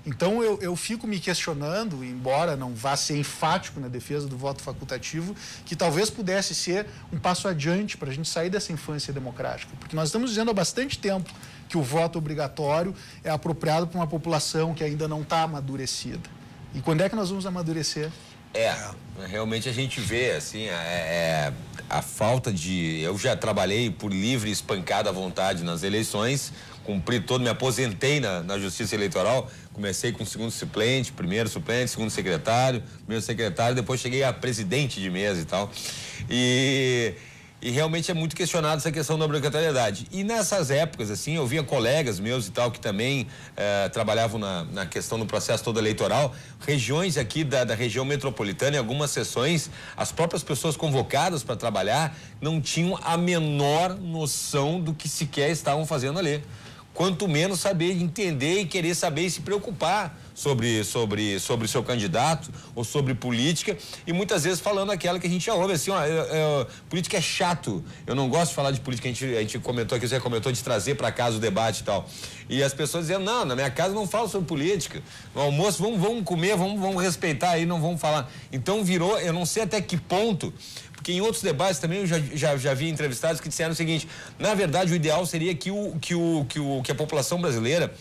Então, eu fico me questionando, embora não vá ser enfático na defesa do voto facultativo, que talvez pudesse ser um passo adiante para a gente sair dessa infância democrática. Porque nós estamos dizendo há bastante tempo que o voto obrigatório é apropriado para uma população que ainda não está amadurecida. E quando é que nós vamos amadurecer? Realmente a gente vê, assim, a falta de... Eu já trabalhei por livre, espancada à vontade nas eleições, cumpri todo, me aposentei na Justiça Eleitoral, comecei com segundo suplente, primeiro suplente, segundo secretário, primeiro secretário, depois cheguei a presidente de mesa e tal. E realmente é muito questionado essa questão da obrigatoriedade. E nessas épocas, assim, eu via colegas meus e tal que também trabalhavam na questão do processo todo eleitoral, regiões aqui da região metropolitana, em algumas sessões, as próprias pessoas convocadas para trabalhar não tinham a menor noção do que sequer estavam fazendo ali. Quanto menos saber entender e querer saber e se preocupar sobre o seu candidato ou sobre política, e muitas vezes falando aquela que a gente já ouve, assim, política é chato, eu não gosto de falar de política, a gente comentou aqui, você comentou de trazer para casa o debate e tal, e as pessoas dizendo, não, na minha casa não falo sobre política, no almoço vamos comer, vamos respeitar aí, não vamos falar. Então virou, eu não sei até que ponto, porque em outros debates também eu já vi entrevistados que disseram o seguinte, na verdade o ideal seria que a população brasileira,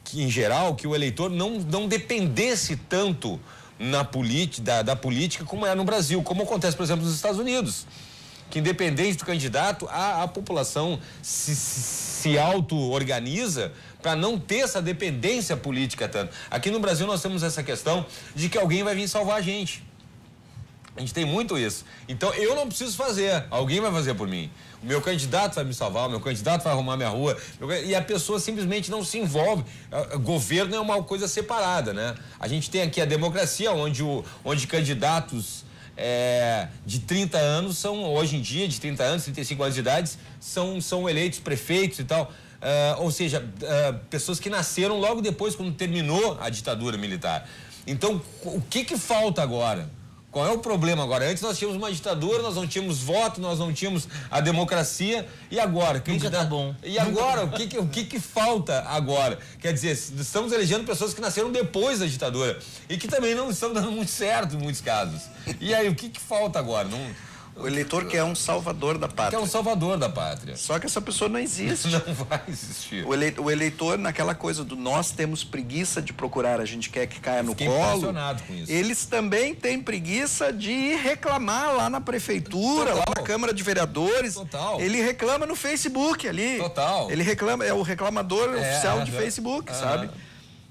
que em geral, que o eleitor não dependesse tanto da política como é no Brasil, como acontece, por exemplo, nos Estados Unidos, que independente do candidato, a população se auto-organiza para não ter essa dependência política tanto. Aqui no Brasil nós temos essa questão de que alguém vai vir salvar a gente. A gente tem muito isso. Então, eu não preciso fazer. Alguém vai fazer por mim. O meu candidato vai me salvar, o meu candidato vai arrumar minha rua. E a pessoa simplesmente não se envolve. O governo é uma coisa separada, né? A gente tem aqui a democracia, onde candidatos de 30 anos são, hoje em dia, de 30 anos, 35 anos de idade, são eleitos prefeitos e tal. Ou seja, pessoas que nasceram logo depois, quando terminou a ditadura militar. Então, o que falta agora? Qual é o problema agora? Antes nós tínhamos uma ditadura, nós não tínhamos voto, nós não tínhamos a democracia, e agora? Nunca tá bom. E agora? O que falta agora? Quer dizer, estamos elegendo pessoas que nasceram depois da ditadura e que também não estão dando muito certo em muitos casos. E aí, o que falta agora? O eleitor quer um salvador da pátria. Quer um salvador da pátria. Só que essa pessoa não existe. Não vai existir. O eleitor, naquela coisa do nós temos preguiça de procurar, a gente quer que caia no colo. Impressionado com isso. Eles também têm preguiça de ir reclamar lá na prefeitura, lá na Câmara de Vereadores. Total. Ele reclama no Facebook ali. Total. Ele reclama, é o reclamador oficial de Facebook, sabe?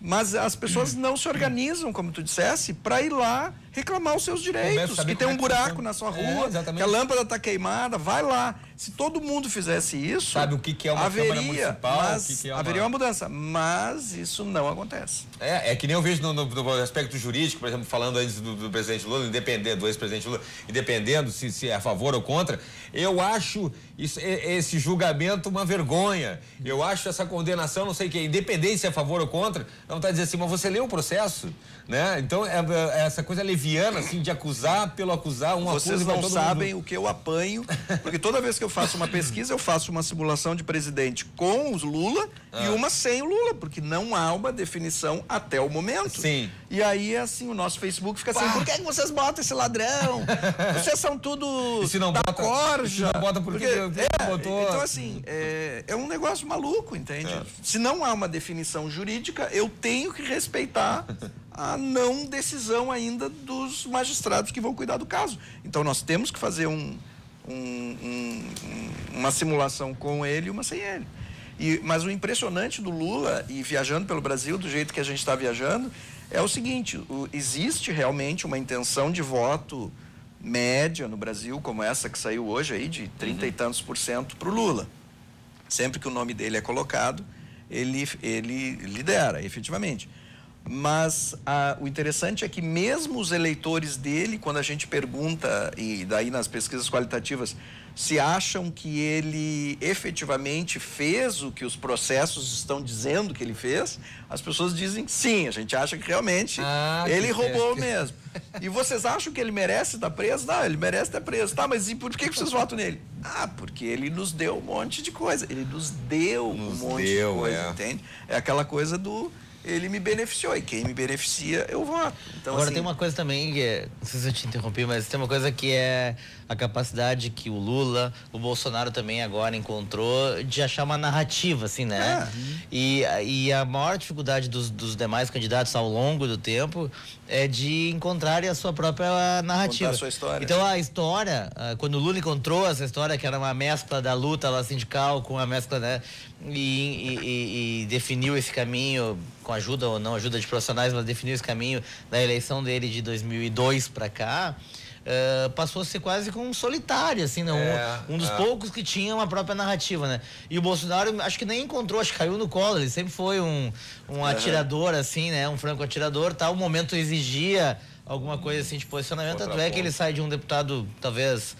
Mas as pessoas não se organizam, como tu dissesse, para ir lá reclamar os seus direitos. Que tem um buraco na sua rua, que a lâmpada está queimada, vai lá. Se todo mundo fizesse isso, sabe o que é uma Câmara Municipal? Haveria uma mudança, mas isso não acontece. É que nem eu vejo no aspecto jurídico, por exemplo, falando antes do presidente Lula, do ex-presidente Lula, independendo se é a favor ou contra, eu acho esse julgamento uma vergonha. Eu acho essa condenação, não sei o que, independente se é a favor ou contra, não está dizendo assim, mas você leu o processo, né? Então, essa coisa leviana, assim, de acusar pelo acusar, Vocês não sabem o que eu apanho, porque toda vez que eu faço uma pesquisa, eu faço uma simulação de presidente com os Lula e uma sem o Lula, porque não há uma definição até o momento. Sim. E aí, assim, o nosso Facebook fica assim, por que vocês botam esse ladrão? Vocês são tudo E se não da bota, corja. se não bota, por que botou? Então, assim, é um negócio maluco, entende? Se não há uma definição jurídica, eu tenho que respeitar a não decisão ainda dos magistrados que vão cuidar do caso. Então, nós temos que fazer uma simulação com ele e uma sem ele. Mas o impressionante do Lula, e viajando pelo Brasil do jeito que a gente está viajando, é o seguinte, existe realmente uma intenção de voto média no Brasil, como essa que saiu hoje aí, de 30 e tantos % para o Lula. Sempre que o nome dele é colocado, ele lidera, efetivamente. Mas o interessante é que mesmo os eleitores dele, quando a gente pergunta, e daí nas pesquisas qualitativas, se acham que ele efetivamente fez o que os processos estão dizendo que ele fez, as pessoas dizem sim, a gente acha que realmente ele roubou mesmo. E vocês acham que ele merece estar preso? Não, ele merece estar preso. Tá, mas e por que vocês votam nele? Porque ele nos deu um monte de coisa. Ele nos deu um monte de coisa, entende? É aquela coisa do... ele me beneficiou, e quem me beneficia, eu voto. Então, agora, assim, tem uma coisa também, não sei se eu te interrompi, mas tem uma coisa que é a capacidade que o Lula, o Bolsonaro também agora encontrou de achar uma narrativa, assim, né? E a maior dificuldade dos demais candidatos ao longo do tempo é de encontrarem a sua própria narrativa. Contar a sua história. Então, a história, quando o Lula encontrou essa história, que era uma mescla da luta lá sindical com a mescla, né? E definiu esse caminho, com ajuda ou não ajuda de profissionais, mas definiu esse caminho da eleição dele de 2002 para cá, passou a ser quase como um solitário, assim, né? Um dos poucos que tinha uma própria narrativa, né? E o Bolsonaro, acho que nem encontrou, acho que caiu no colo, ele sempre foi um atirador, assim, né? Um franco atirador, tal, o momento exigia alguma coisa assim de posicionamento, tanto é que ele sai de um deputado, talvez...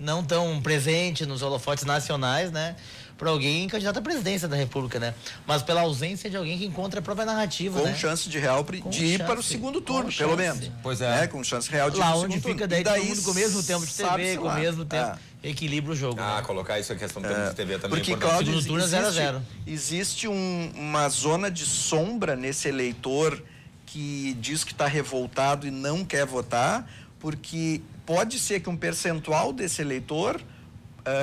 não tão presente nos holofotes nacionais, né? Para alguém candidato à presidência da República, né? Mas pela ausência de alguém que encontra a própria narrativa, com né? chance de real de ir para o segundo turno, pelo menos. Pois é. Com chance real de ir lá para o onde segundo fica turno. daí todo mundo com o mesmo tempo de TV, com o mesmo tempo, Ah. equilibra o jogo. né? Colocar isso a questão do tempo de TV também. Porque, é importante. Cláudio, Segundo turno é 0-0. existe uma zona de sombra nesse eleitor que diz que está revoltado e não quer votar, porque pode ser que um percentual desse eleitor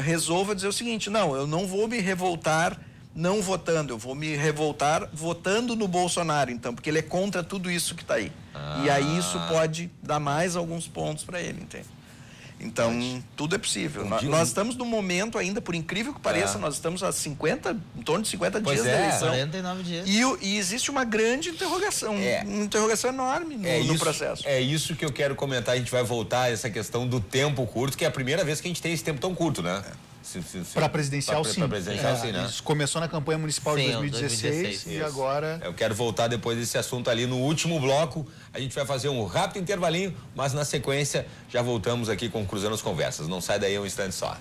resolva dizer o seguinte: não, eu não vou me revoltar não votando, eu vou me revoltar votando no Bolsonaro, então, porque ele é contra tudo isso que está aí. E aí isso pode dar mais alguns pontos para ele, entende? Então, tudo é possível. Nós estamos no momento ainda, por incrível que pareça, nós estamos em torno de 50 dias da eleição. 49 dias. E existe uma grande interrogação, uma interrogação enorme no processo. É isso que eu quero comentar, a gente vai voltar a essa questão do tempo curto, que é a primeira vez que a gente tem esse tempo tão curto, né? Para presidencial, sim. Para presidencial, sim, né? Isso começou na campanha municipal de 2016 e agora... Eu quero voltar depois desse assunto ali no último bloco. A gente vai fazer um rápido intervalinho, mas na sequência já voltamos aqui com Cruzando as Conversas. Não sai daí um instante só.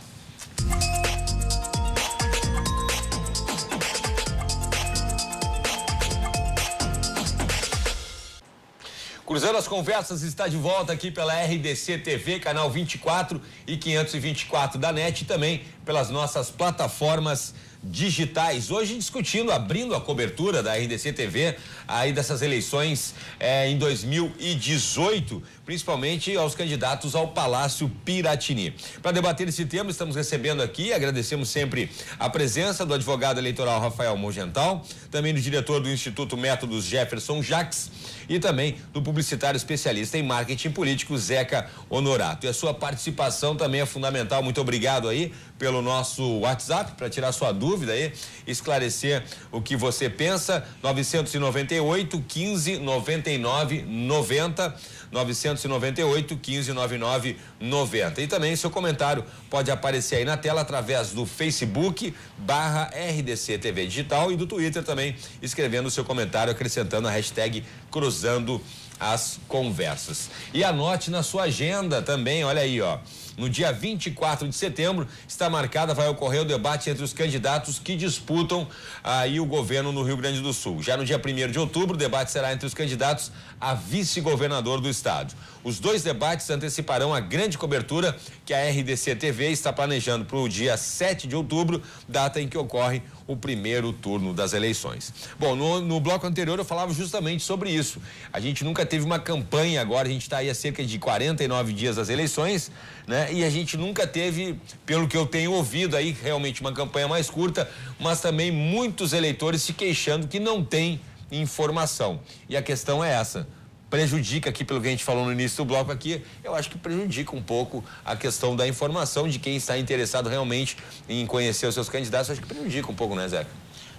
Cruzando as Conversas está de volta aqui pela RDC TV, canal 24 e 524 da NET, e também pelas nossas plataformas digitais. Hoje discutindo, abrindo a cobertura da RDC TV aí dessas eleições em 2018, principalmente aos candidatos ao Palácio Piratini. Para debater esse tema, estamos recebendo aqui, agradecemos sempre a presença do advogado eleitoral Rafael Mogental, também do diretor do Instituto Métodos Jefferson Jacques e também do publicitário especialista em marketing político Zeca Honorato. E a sua participação também é fundamental. Muito obrigado aí pelo nosso WhatsApp para tirar sua dúvida aí, esclarecer o que você pensa. 998 15 99 90, 998 15 99 90. E também seu comentário pode aparecer aí na tela através do Facebook /RDC TV Digital e do Twitter também, escrevendo o seu comentário, acrescentando a hashtag Cruzando as conversas. E anote na sua agenda também, olha aí, ó. No dia 24 de setembro está marcada, vai ocorrer o debate entre os candidatos que disputam aí o governo no Rio Grande do Sul. Já no dia 1º de outubro, o debate será entre os candidatos a vice-governador do estado. Os dois debates anteciparão a grande cobertura que a RDC TV está planejando para o dia 7 de outubro, data em que ocorre o primeiro turno das eleições. Bom, no bloco anterior eu falava justamente sobre isso. A gente nunca teve uma campanha, agora a gente está aí há cerca de 49 dias das eleições, né? E a gente nunca teve, pelo que eu tenho ouvido aí, realmente uma campanha mais curta, mas também muitos eleitores se queixando que não tem informação. E a questão é essa. Prejudica aqui, pelo que a gente falou no início do bloco aqui, eu acho que prejudica um pouco a questão da informação de quem está interessado realmente em conhecer os seus candidatos. Eu acho que prejudica um pouco, né, Zeca?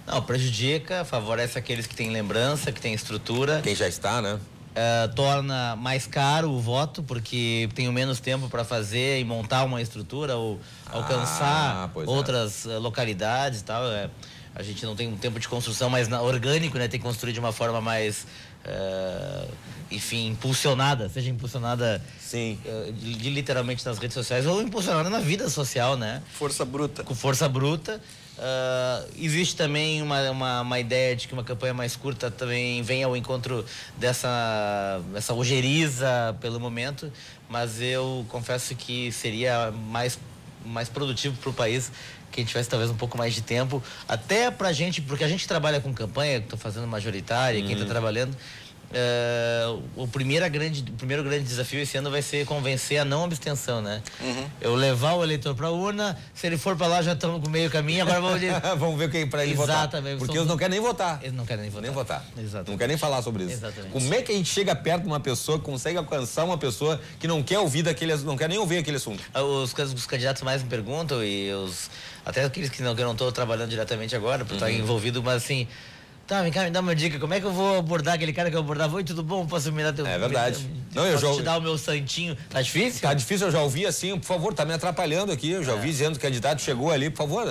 Não, prejudica, favorece aqueles que têm lembrança, que têm estrutura. Quem já está, né? Torna mais caro o voto, porque tenho menos tempo para fazer e montar uma estrutura ou alcançar outras localidades e tal. A gente não tem um tempo de construção mais orgânico, né? Tem que construir de uma forma mais... enfim, impulsionada, seja impulsionada literalmente nas redes sociais ou impulsionada na vida social, né? Força bruta. Com força bruta. Existe também uma ideia de que uma campanha mais curta também vem ao encontro dessa ojeriza pelo momento, mas eu confesso que seria mais produtivo para o país que a gente tivesse talvez um pouco mais de tempo, até pra gente, porque a gente trabalha com campanha, estou fazendo majoritária, quem está trabalhando, o primeiro grande desafio esse ano vai ser convencer a não abstenção, né? Eu levar o eleitor para a urna, se ele for para lá já estamos com meio caminho, agora vamos ver. Vamos ver quem para ele votar. Porque eles não querem nem votar. Eles não querem nem votar. Exatamente. Não querem nem falar sobre isso. Exatamente. Como é que a gente chega perto de uma pessoa, consegue alcançar uma pessoa que não quer ouvir não quer nem ouvir aquele assunto? Os candidatos mais me perguntam e até aqueles que eu não estou trabalhando diretamente agora, por estar envolvido, mas assim, tá, vem cá, me dá uma dica, como é que eu vou abordar aquele cara que eu abordar? Oi, tudo bom? Posso me dar teu... É verdade. Posso te dar o meu santinho? Tá difícil? Tá difícil, eu já ouvi assim, por favor, tá me atrapalhando aqui, eu já ouvi dizendo que o candidato chegou ali, por favor,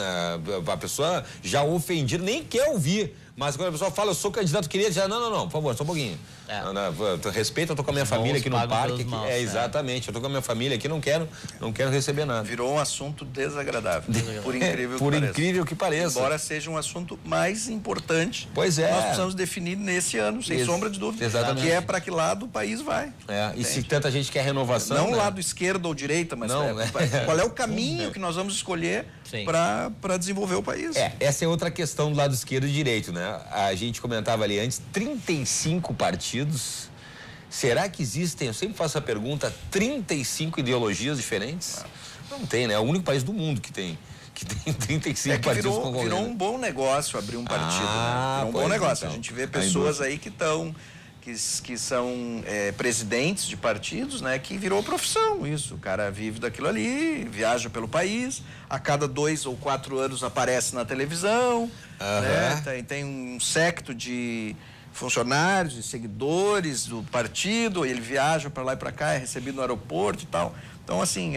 a pessoa já ofendida, nem quer ouvir. Mas quando a pessoa fala, eu sou candidato, queria dizer, não, por favor, só um pouquinho. Respeito, eu tô com a minha família aqui no parque. Exatamente, eu tô com a minha família aqui, não quero receber nada. Virou um assunto desagradável, por incrível que pareça. Embora seja um assunto mais importante, pois é. Nós precisamos definir nesse ano, sem sombra de dúvida. Exatamente. Que é para que lado o país vai. E se tanta gente quer renovação... Não lado esquerda ou direita, mas qual é o caminho que nós vamos escolher para desenvolver o país. Essa é outra questão do lado esquerdo e direito, né? A gente comentava ali antes, 35 partidos. Será que existem, eu sempre faço a pergunta, 35 ideologias diferentes? Não tem, né? É o único país do mundo que tem 35 partidos concorrendo. Virou um bom negócio abrir um partido, né? Virou um bom negócio. Então. A gente vê pessoas aí que são presidentes de partidos, né? Que virou profissão isso. O cara vive daquilo ali, viaja pelo país, a cada 2 ou 4 anos aparece na televisão, né? Tem um séquito de funcionários e seguidores do partido, ele viaja para lá e para cá, é recebido no aeroporto e tal. Então, assim,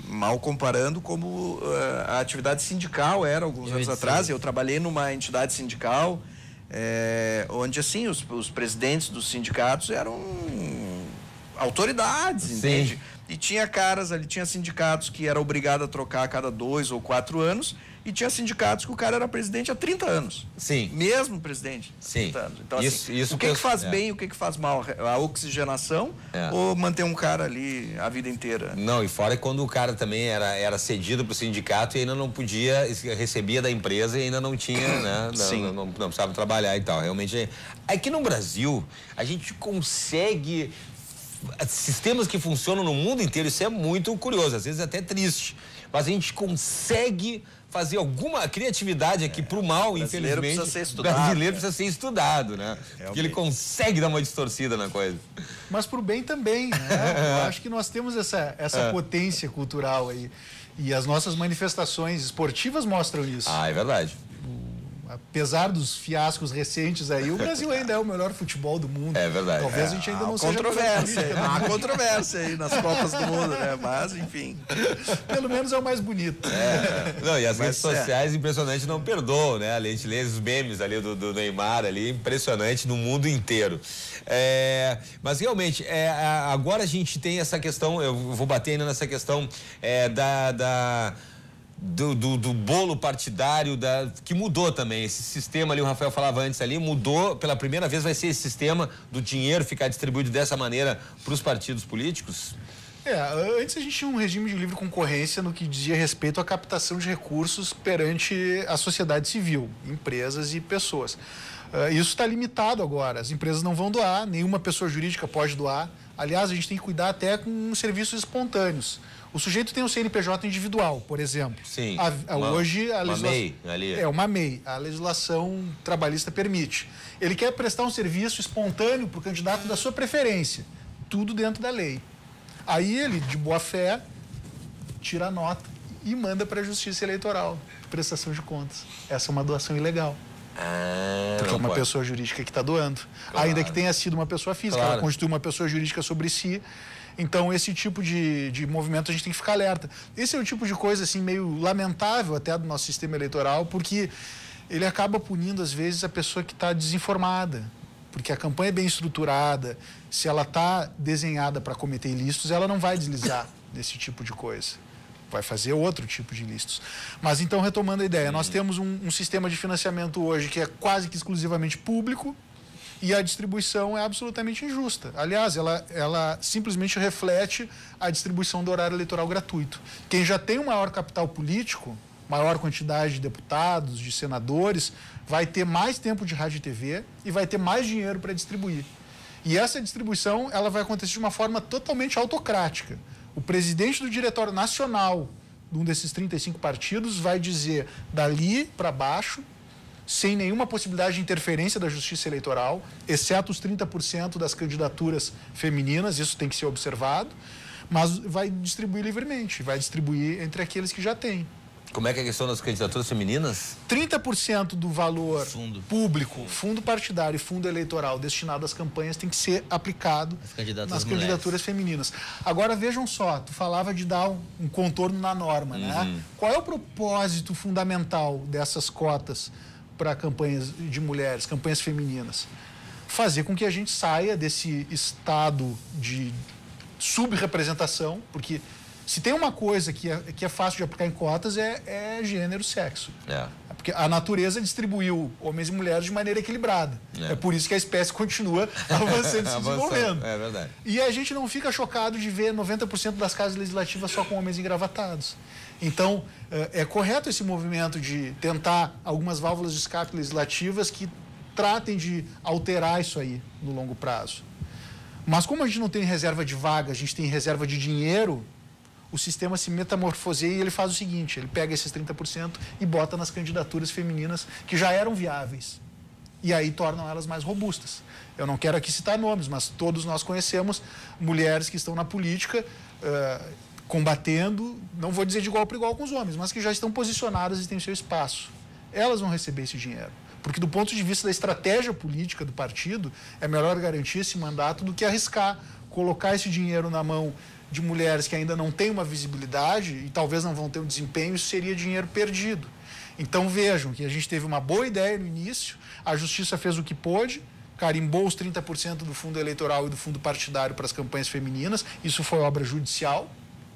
mal comparando como a atividade sindical era alguns anos atrás. Eu trabalhei numa entidade sindical onde, assim, os presidentes dos sindicatos eram autoridades, entende? E tinha caras ali, tinha sindicatos que era obrigado a trocar a cada 2 ou 4 anos, e tinha sindicatos que o cara era presidente há 30 anos. Sim. Mesmo presidente. Sim. 30 anos. Então, isso o que faz bem e o que faz mal? A oxigenação ou manter um cara ali a vida inteira? Não, e fora quando o cara também era cedido para o sindicato e ainda não podia, recebia da empresa e ainda não tinha, né? Não precisava trabalhar e tal. Realmente, aqui no Brasil, a gente consegue sistemas que funcionam no mundo inteiro, isso é muito curioso, às vezes até triste, mas a gente consegue fazer alguma criatividade aqui pro mal, infelizmente. Precisa ser estudado, brasileiro precisa ser estudado, né? Porque ele consegue dar uma distorcida na coisa. Mas pro bem também, né? Eu acho que nós temos essa potência cultural aí. E as nossas manifestações esportivas mostram isso. É verdade. apesar dos fiascos recentes aí, o Brasil ainda é o melhor futebol do mundo. É verdade. Talvez a gente ainda não seja controvérsia. Há controvérsia aí nas Copas do Mundo, né? Mas, enfim. Pelo menos é o mais bonito. Não, e as redes sociais, impressionante, não perdoam, né? A gente lê os memes ali do Neymar ali, impressionante no mundo inteiro. Mas realmente, agora a gente tem essa questão, eu vou bater ainda nessa questão do bolo partidário, que mudou também. Esse sistema ali, o Rafael falava antes ali, mudou, pela primeira vez vai ser esse sistema do dinheiro ficar distribuído dessa maneira para os partidos políticos? Antes a gente tinha um regime de livre concorrência no que dizia respeito à captação de recursos perante a sociedade civil, empresas e pessoas. Isso está limitado agora. As empresas não vão doar, nenhuma pessoa jurídica pode doar. Aliás, a gente tem que cuidar até com serviços espontâneos. O sujeito tem um CNPJ individual, por exemplo. Sim. Hoje a legislação... MEI ali. Uma MEI. A legislação trabalhista permite. Ele quer prestar um serviço espontâneo para o candidato da sua preferência. Tudo dentro da lei. Aí ele, de boa fé, tira a nota e manda para a Justiça Eleitoral, prestação de contas. Essa é uma doação ilegal. Porque é uma pessoa jurídica que está doando. Claro. Ainda que tenha sido uma pessoa física, ela constitui uma pessoa jurídica sobre si. Então, esse tipo de movimento a gente tem que ficar alerta. Esse é um tipo de coisa assim, meio lamentável até do nosso sistema eleitoral, porque ele acaba punindo, às vezes, a pessoa que está desinformada. Porque a campanha é bem estruturada, se ela está desenhada para cometer ilícitos, ela não vai deslizar nesse tipo de coisa. Vai fazer outro tipo de ilícitos. Mas então, retomando a ideia, nós temos um sistema de financiamento hoje que é quase que exclusivamente público e a distribuição é absolutamente injusta. Aliás, ela simplesmente reflete a distribuição do horário eleitoral gratuito. Quem já tem um maior capital político, maior quantidade de deputados, de senadores, vai ter mais tempo de rádio e TV e vai ter mais dinheiro para distribuir. E essa distribuição ela vai acontecer de uma forma totalmente autocrática. O presidente do Diretório Nacional de um desses 35 partidos vai dizer dali para baixo, sem nenhuma possibilidade de interferência da Justiça Eleitoral, exceto os 30% das candidaturas femininas, isso tem que ser observado, mas vai distribuir livremente, vai distribuir entre aqueles que já têm. Como é que é a questão das candidaturas femininas? 30% do valor público, fundo partidário e fundo eleitoral destinado às campanhas tem que ser aplicado nas candidaturas femininas. Agora, vejam só, tu falava de dar um contorno na norma, né? Qual é o propósito fundamental dessas cotas para campanhas de mulheres, campanhas femininas? Fazer com que a gente saia desse estado de subrepresentação, porque se tem uma coisa que é fácil de aplicar em cotas é gênero, sexo. Porque a natureza distribuiu homens e mulheres de maneira equilibrada. É por isso que a espécie continua avançando e se desenvolvendo. É verdade. E a gente não fica chocado de ver 90% das casas legislativas só com homens engravatados. Então, é correto esse movimento de tentar algumas válvulas de escape legislativas que tratem de alterar isso aí no longo prazo. Mas como a gente não tem reserva de vaga, a gente tem reserva de dinheiro, o sistema se metamorfoseia e ele faz o seguinte, ele pega esses 30% e bota nas candidaturas femininas que já eram viáveis. E aí tornam elas mais robustas. Eu não quero aqui citar nomes, mas todos nós conhecemos mulheres que estão na política combatendo, não vou dizer de igual para igual com os homens, mas que já estão posicionadas e têm o seu espaço. Elas vão receber esse dinheiro. Porque do ponto de vista da estratégia política do partido, é melhor garantir esse mandato do que arriscar, colocar esse dinheiro na mão de mulheres que ainda não têm uma visibilidade e talvez não vão ter um desempenho, isso seria dinheiro perdido. Então vejam que a gente teve uma boa ideia no início, a Justiça fez o que pôde, carimbou os 30% do fundo eleitoral e do fundo partidário para as campanhas femininas, isso foi obra judicial,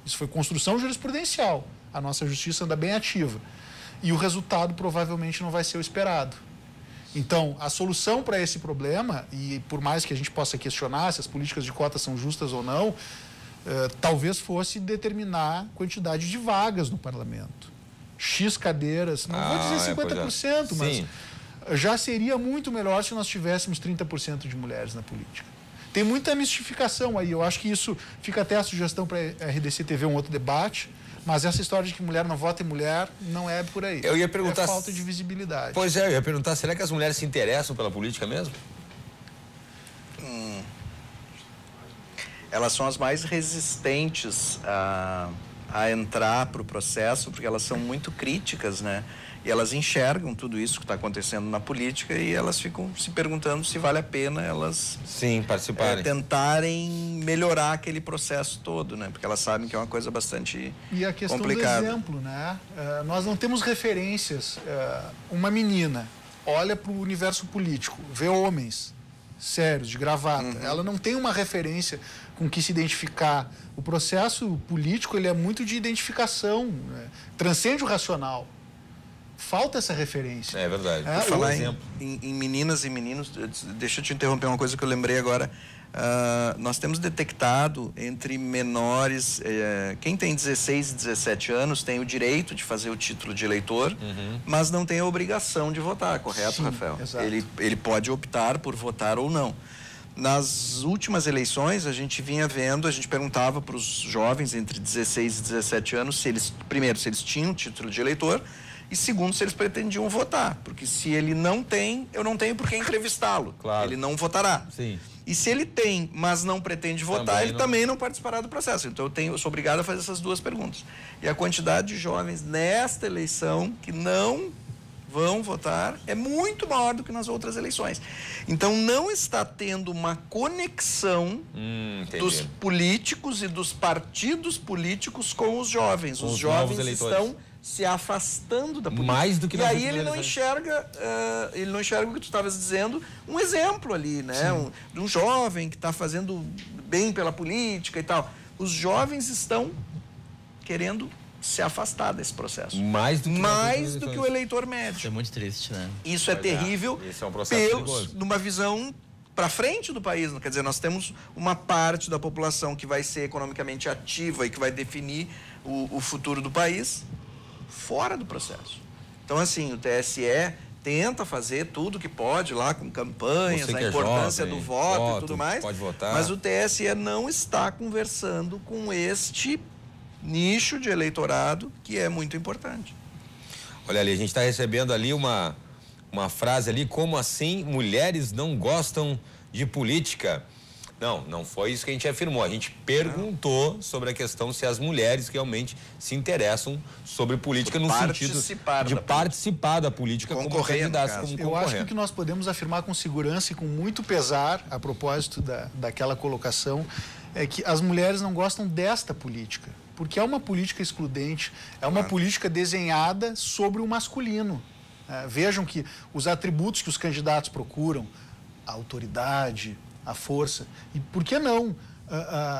isso foi construção jurisprudencial, a nossa Justiça anda bem ativa. E o resultado provavelmente não vai ser o esperado. Então, a solução para esse problema, e por mais que a gente possa questionar se as políticas de cotas são justas ou não, talvez fosse determinar a quantidade de vagas no parlamento. X cadeiras, não vou dizer 50%, mas já seria muito melhor se nós tivéssemos 30% de mulheres na política. Tem muita mistificação aí, eu acho que isso fica até a sugestão para a RDC TV um outro debate, mas essa história de que mulher não vota em mulher não é por aí. Eu ia perguntar... É falta de visibilidade. Pois é, eu ia perguntar, será que as mulheres se interessam pela política mesmo? Elas são as mais resistentes a entrar para o processo, porque elas são muito críticas, né? E elas enxergam tudo isso que está acontecendo na política e elas ficam se perguntando se vale a pena elas participarem, tentarem melhorar aquele processo todo, né? Porque elas sabem que é uma coisa bastante complicada. E a questão do exemplo, né? Nós não temos referências. Uma menina olha para o universo político, vê homens sérios, de gravata. Ela não tem uma referência com que se identificar. O processo político ele é muito de identificação, né? Transcende o racional. Falta essa referência. É verdade. Por falar em meninas e meninos, deixa eu te interromper uma coisa que eu lembrei agora. Nós temos detectado entre menores, quem tem 16 e 17 anos tem o direito de fazer o título de eleitor, mas não tem a obrigação de votar, correto, Sim, Rafael? Exato. Ele pode optar por votar ou não. Nas últimas eleições, a gente vinha vendo, a gente perguntava para os jovens entre 16 e 17 anos, primeiro, se eles tinham título de eleitor, e segundo, se eles pretendiam votar, porque se ele não tem, eu não tenho por que entrevistá-lo. Claro. Ele não votará. Sim. E se ele tem, mas não pretende votar, ele também não participará do processo. Então eu sou obrigado a fazer essas duas perguntas. E a quantidade de jovens nesta eleição que não vão votar é muito maior do que nas outras eleições. Então não está tendo uma conexão dos políticos e dos partidos políticos com os jovens. Os jovens estão se afastando da política. Mais do que e aí ele não enxerga o que tu estavas dizendo, um exemplo ali, né? De um jovem que está fazendo bem pela política e tal. Os jovens estão querendo se afastar desse processo. Mais do que o eleitor médio. Isso é muito triste, né? Isso é terrível, Isso é um processo perigoso. numa visão para frente do país. Quer dizer, nós temos uma parte da população que vai ser economicamente ativa e que vai definir o futuro do país fora do processo. Então, assim, o TSE tenta fazer tudo que pode lá com campanhas, a importância do voto e tudo mais, pode votar. Mas o TSE não está conversando com este nicho de eleitorado que é muito importante. Olha ali, a gente está recebendo ali uma frase ali, como assim mulheres não gostam de política? Não foi isso que a gente afirmou. A gente perguntou sobre a questão se as mulheres realmente se interessam sobre política no sentido de participar da política como candidatas, como Eu acho que o que nós podemos afirmar com segurança e com muito pesar, a propósito daquela colocação, é que as mulheres não gostam desta política, porque é uma política excludente, é uma política desenhada sobre o masculino. Vejam que os atributos que os candidatos procuram, a autoridade, a força, e por que não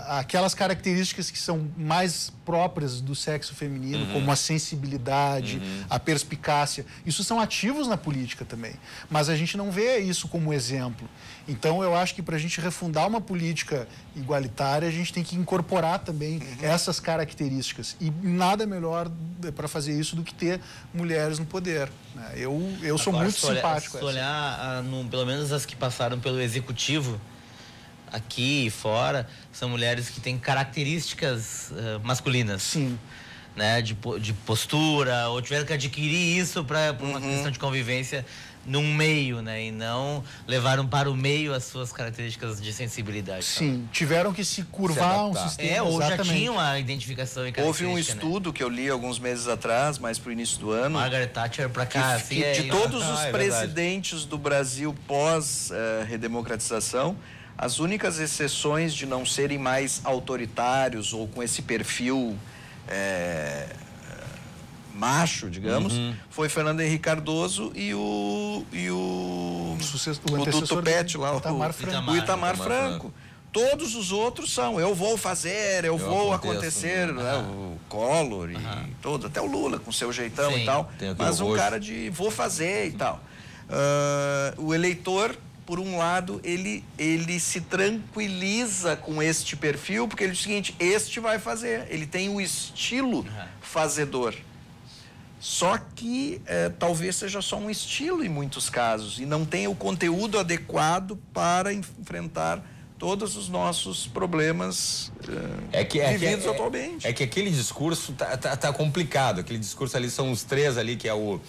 aquelas características que são mais próprias do sexo feminino, como a sensibilidade, a perspicácia, isso são ativos na política também, mas a gente não vê isso como exemplo. Então eu acho que para a gente refundar uma política igualitária, a gente tem que incorporar também essas características, e nada melhor para fazer isso do que ter mulheres no poder, né? Eu sou muito simpático. Se olhar, pelo menos as que passaram pelo executivo aqui e fora, são mulheres que têm características masculinas. Sim. Né, de postura, ou tiveram que adquirir isso para uma questão de convivência num meio, né, e não levaram para o meio as suas características de sensibilidade. Sim, sabe? Tiveram que se curvar um sistema. Ou já tinham a identificação e característica. Houve um estudo, né, que eu li alguns meses atrás, mais pro início do ano. Margaret Thatcher para cá. De todos os presidentes do Brasil pós redemocratização, as únicas exceções de não serem mais autoritários ou com esse perfil macho, digamos, foi Fernando Henrique Cardoso e o Tutupete lá, o Itamar Franco. Todos os outros são, eu vou fazer, eu vou acontecer, né? O Collor e todo, até o Lula com seu jeitão e tal, mas um cara de vou fazer e tal. O eleitor, por um lado, ele se tranquiliza com este perfil, porque ele diz o seguinte, este vai fazer, ele tem o estilo fazedor. Só que talvez seja só um estilo em muitos casos, e não tenha o conteúdo adequado para enfrentar todos os nossos problemas vividos atualmente. É que aquele discurso tá complicado, aquele discurso ali, são os três ali, que é o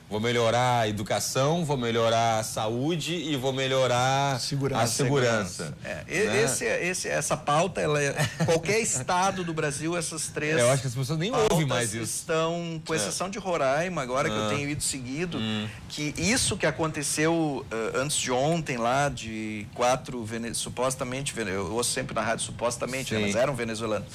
Vou melhorar a educação, vou melhorar a saúde e vou melhorar a segurança. Né? Essa pauta, qualquer estado do Brasil, essas três. Eu acho que as pessoas nem ouvem mais isso. Estão, com exceção de Roraima, agora que eu tenho ido seguido, que isso que aconteceu antes de ontem lá, de 4 supostamente, eu ouço sempre na rádio supostamente, né, mas eram venezuelanos,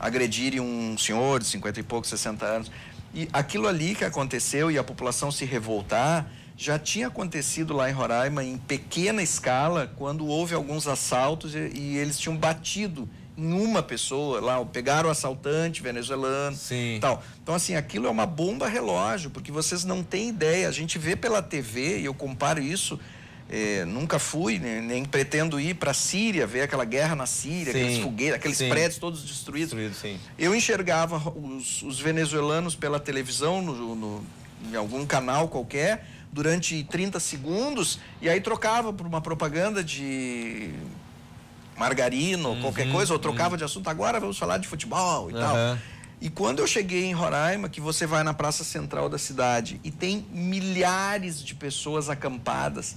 agredirem um senhor de 50 e poucos, 60 anos. E aquilo ali que aconteceu e a população se revoltar, já tinha acontecido lá em Roraima em pequena escala, quando houve alguns assaltos e eles tinham batido em uma pessoa lá, pegaram o assaltante venezuelano e tal. Então, assim, aquilo é uma bomba relógio, porque vocês não têm ideia. A gente vê pela TV, e eu comparo isso, nunca fui, nem pretendo ir para a Síria, ver aquela guerra na Síria, aqueles fogueiros, aqueles prédios todos destruídos. Eu enxergava os venezuelanos pela televisão, em algum canal qualquer, durante 30 segundos, e aí trocava por uma propaganda de margarina ou qualquer coisa, ou trocava de assunto. Agora vamos falar de futebol e tal. E quando eu cheguei em Roraima, que você vai na praça central da cidade e tem milhares de pessoas acampadas,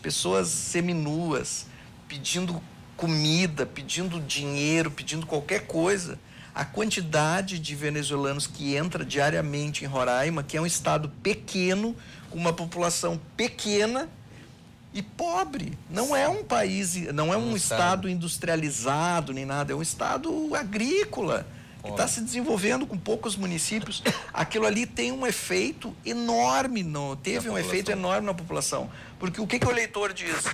pessoas seminuas, pedindo comida, pedindo dinheiro, pedindo qualquer coisa. A quantidade de venezuelanos que entra diariamente em Roraima, que é um estado pequeno, com uma população pequena e pobre. Não é um país, não é um estado industrializado nem nada, é um estado agrícola, que está se desenvolvendo com poucos municípios. Aquilo ali tem um efeito enorme, teve um efeito enorme na população. Porque o que o eleitor diz?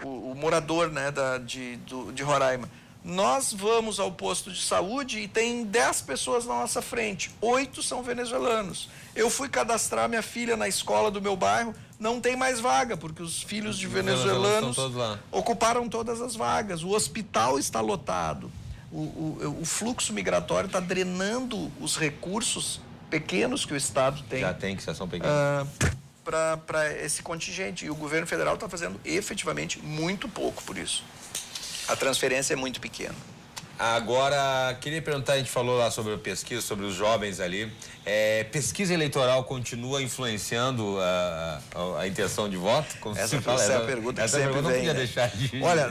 O morador, né, de Roraima. Nós vamos ao posto de saúde e tem 10 pessoas na nossa frente. 8 são venezuelanos. Eu fui cadastrar minha filha na escola do meu bairro, não tem mais vaga, porque os filhos de venezuelanos ocuparam todas as vagas. O hospital está lotado. O fluxo migratório está drenando os recursos pequenos que o Estado tem. Já tem, que são pequenos. Para esse contingente. E o governo federal está fazendo efetivamente muito pouco por isso. A transferência é muito pequena. Agora, queria perguntar, a gente falou lá sobre a pesquisa, sobre os jovens ali. Pesquisa eleitoral continua influenciando a intenção de voto? Como essa é a pergunta que sempre vem. Não podia deixar de... Olha,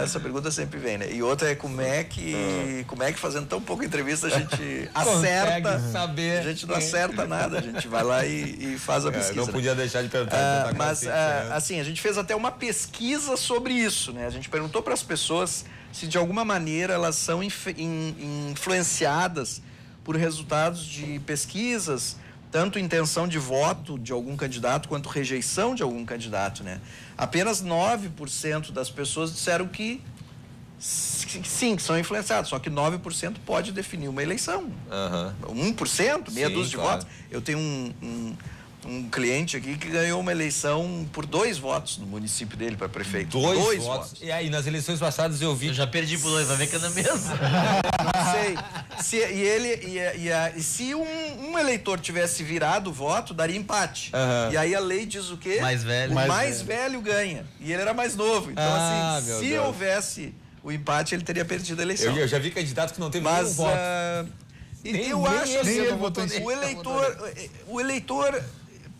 essa pergunta sempre vem, né? E outra é como é que fazendo tão pouca entrevista a gente acerta. Saber. A gente não acerta nada, a gente vai lá e faz a pesquisa. Não podia deixar de perguntar. Mas, assim, a gente fez até uma pesquisa sobre isso, né? A gente perguntou para as pessoas se de alguma maneira elas são influenciadas por resultados de pesquisas, tanto intenção de voto de algum candidato quanto rejeição de algum candidato, né? Apenas 9% das pessoas disseram que sim, que são influenciados, só que 9% pode definir uma eleição. 1%, meia dúzia de votos. Eu tenho um cliente aqui que ganhou uma eleição por 2 votos no município dele para prefeito. 2 votos. E aí, nas eleições passadas eu vi... Eu já perdi por 2, vai ver que é na mesma. Não sei. Se um eleitor tivesse virado o voto, daria empate. E aí a lei diz o quê? Mais velho. O mais velho ganha. E ele era mais novo. Então, assim, se houvesse o empate, ele teria perdido a eleição. Eu já vi candidato que não teve nenhum voto. Eu acho assim, o eleitor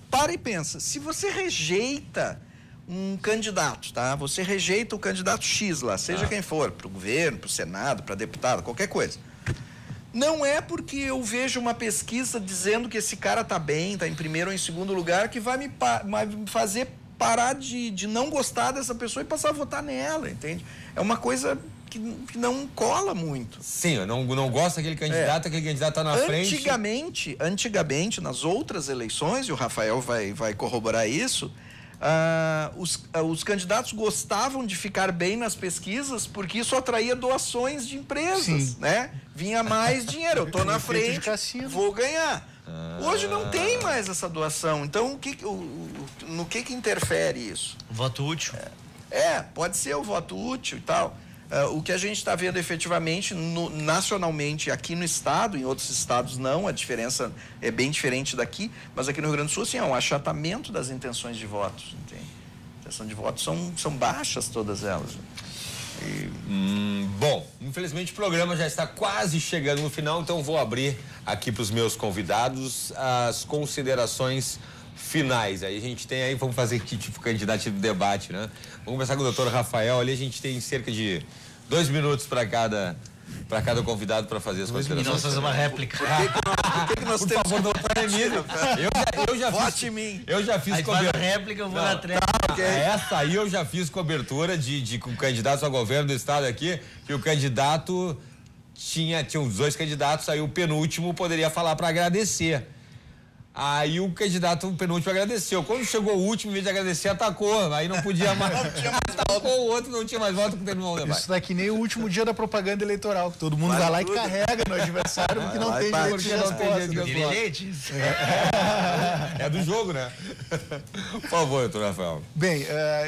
para e pensa, se você rejeita um candidato, tá? Você rejeita o candidato X lá, seja quem for, para o governo, para o Senado, para deputado, qualquer coisa. Não é porque eu vejo uma pesquisa dizendo que esse cara tá bem, tá em primeiro ou em segundo lugar, que vai me fazer parar de não gostar dessa pessoa e passar a votar nela, entende? É uma coisa que não cola muito. Sim, eu não gosto daquele candidato, aquele candidato tá na frente. Antigamente, nas outras eleições, e o Rafael vai corroborar isso, os candidatos gostavam de ficar bem nas pesquisas porque isso atraía doações de empresas, né? Vinha mais dinheiro, eu tô na frente, vou ganhar. Hoje não tem mais essa doação, então no que interfere isso? Voto útil. Pode ser o voto útil e tal. O que a gente está vendo efetivamente nacionalmente aqui no estado, em outros estados não, a diferença é bem diferente daqui, mas aqui no Rio Grande do Sul, assim, é um achatamento das intenções de votos, entende? Intenção de votos são baixas todas elas. Bom, infelizmente o programa já está quase chegando no final, então vou abrir aqui para os meus convidados as considerações finais. Aí a gente tem aí, vamos fazer que tipo candidato de debate, né? Vamos começar com o doutor Rafael, ali a gente tem cerca de 2 minutos para cada convidado para fazer as considerações. E nós fazer uma réplica. Por que nós temos favor, doutor Emílio. Vote em mim. Eu já fiz cobertura. réplica, eu vou na tréplica. Essa aí eu já fiz cobertura com candidatos ao governo do estado aqui, que o candidato tinha os 2 candidatos, aí o penúltimo poderia falar para agradecer. Aí o candidato penúltimo agradeceu. Quando chegou o último, em vez de agradecer, atacou. Aí não podia mais. Atacou o outro, não tinha mais voto, que terminou o debate. Isso daqui nem o último dia da propaganda eleitoral, que todo mundo vai lá e carrega no adversário, porque não tem jeito de resposta. É do jogo, né? Por favor, doutor Rafael. Bem,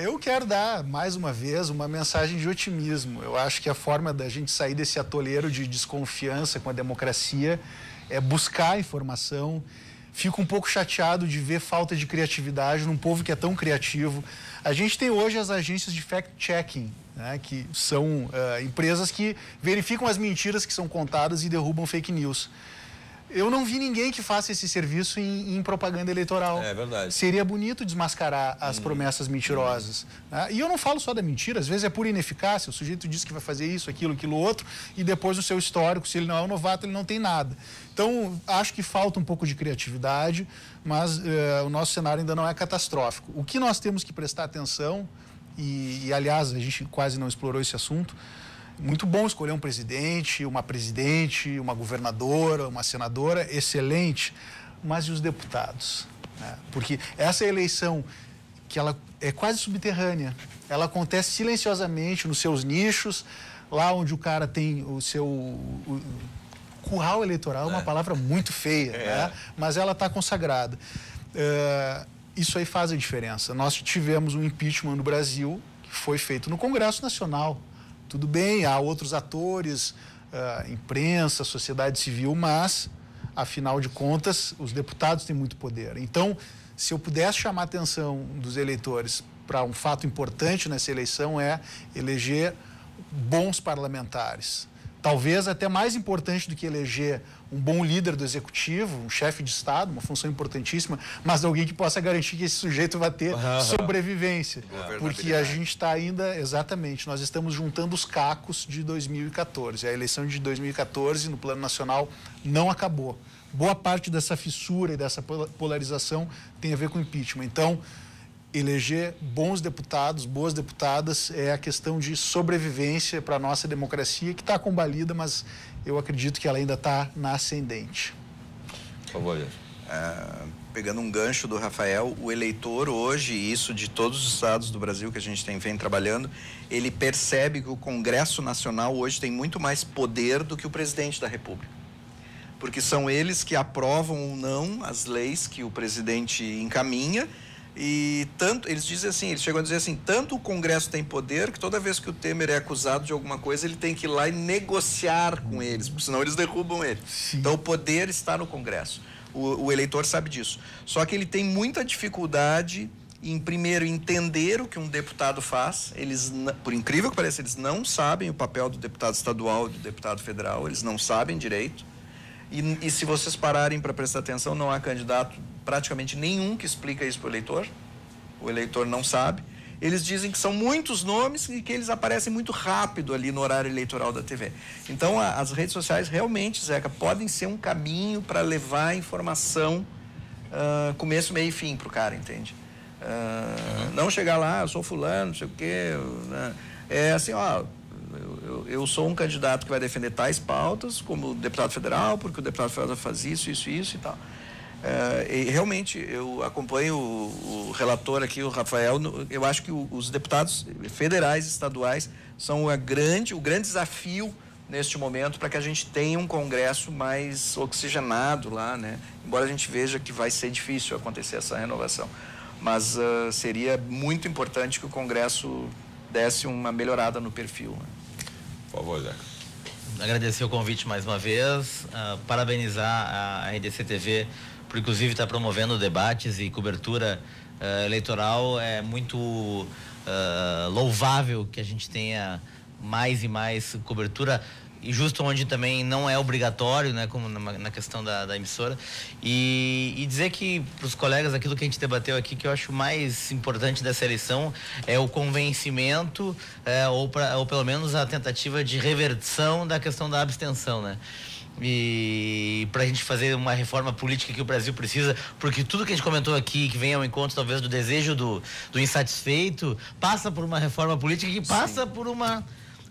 eu quero dar, mais uma vez, uma mensagem de otimismo. Eu acho que a forma da gente sair desse atoleiro de desconfiança com a democracia é buscar informação. Fico um pouco chateado de ver falta de criatividade num povo que é tão criativo. A gente tem hoje as agências de fact-checking, né, que são empresas que verificam as mentiras que são contadas e derrubam fake news. Eu não vi ninguém que faça esse serviço em propaganda eleitoral. É verdade. Seria bonito desmascarar as promessas mentirosas. Né? E eu não falo só da mentira, às vezes é por ineficácia. O sujeito diz que vai fazer isso, aquilo outro, e depois no seu histórico, se ele não é um novato, ele não tem nada. Então, acho que falta um pouco de criatividade, mas o nosso cenário ainda não é catastrófico. O que nós temos que prestar atenção, e aliás, a gente quase não explorou esse assunto, muito bom escolher um presidente, uma governadora, uma senadora, excelente, mas e os deputados? Né? Porque essa eleição, que ela é quase subterrânea, ela acontece silenciosamente nos seus nichos, lá onde o cara tem o seu... curral eleitoral é uma palavra muito feia, né? Mas ela está consagrada. Isso aí faz a diferença. Nós tivemos um impeachment no Brasil que foi feito no Congresso Nacional. Tudo bem, há outros atores, imprensa, sociedade civil, mas, afinal de contas, os deputados têm muito poder. Então, se eu pudesse chamar a atenção dos eleitores para um fato importante nessa eleição, é eleger bons parlamentares. Talvez até mais importante do que eleger um bom líder do executivo, um chefe de Estado, uma função importantíssima, mas alguém que possa garantir que esse sujeito vai ter sobrevivência. Porque a gente está ainda, exatamente, nós estamos juntando os cacos de 2014. A eleição de 2014, no plano nacional, não acabou. Boa parte dessa fissura e dessa polarização tem a ver com impeachment. Então, eleger bons deputados, boas deputadas, é a questão de sobrevivência para a nossa democracia, que está combalida, mas eu acredito que ela ainda está na ascendente. Por favor. Pegando um gancho do Rafael, o eleitor hoje, isso de todos os estados do Brasil que a gente vem trabalhando, ele percebe que o Congresso Nacional hoje tem muito mais poder do que o presidente da República. Porque são eles que aprovam ou não as leis que o presidente encaminha. E tanto, eles dizem assim, eles chegam a dizer assim, tanto o Congresso tem poder que toda vez que o Temer é acusado de alguma coisa, ele tem que ir lá e negociar com eles, porque senão eles derrubam ele. Sim. Então o poder está no Congresso. O eleitor sabe disso. Só que ele tem muita dificuldade em, primeiro, entender o que um deputado faz. Eles, por incrível que pareça, eles não sabem o papel do deputado estadual e do deputado federal, eles não sabem direito. E se vocês pararem para prestar atenção, não há candidato praticamente nenhum que explica isso para o eleitor. O eleitor não sabe. Eles dizem que são muitos nomes e que eles aparecem muito rápido ali no horário eleitoral da TV. Então, as redes sociais realmente, Zeca, podem ser um caminho para levar a informação começo, meio e fim para o cara, entende? Não chegar lá, eu sou fulano, não sei o quê. É assim, ó... Eu sou um candidato que vai defender tais pautas como deputado federal, porque o deputado federal faz isso e tal. E realmente, eu acompanho o relator aqui, o Rafael, eu acho que os deputados federais e estaduais são o grande desafio neste momento para que a gente tenha um Congresso mais oxigenado lá, né? Embora a gente veja que vai ser difícil acontecer essa renovação. Mas seria muito importante que o Congresso desse uma melhorada no perfil, né? Por favor, Zeca. Agradecer o convite mais uma vez, parabenizar a RDC TV por inclusive estar promovendo debates e cobertura eleitoral. É muito louvável que a gente tenha mais e mais cobertura, e justo onde também não é obrigatório, né, como na questão da emissora, e dizer que para os colegas aquilo que a gente debateu aqui, que eu acho mais importante dessa eleição é o convencimento, ou pelo menos a tentativa de reversão da questão da abstenção, né? E para a gente fazer uma reforma política que o Brasil precisa, porque tudo que a gente comentou aqui, que vem ao encontro talvez do desejo do insatisfeito, passa por uma reforma política que passa por uma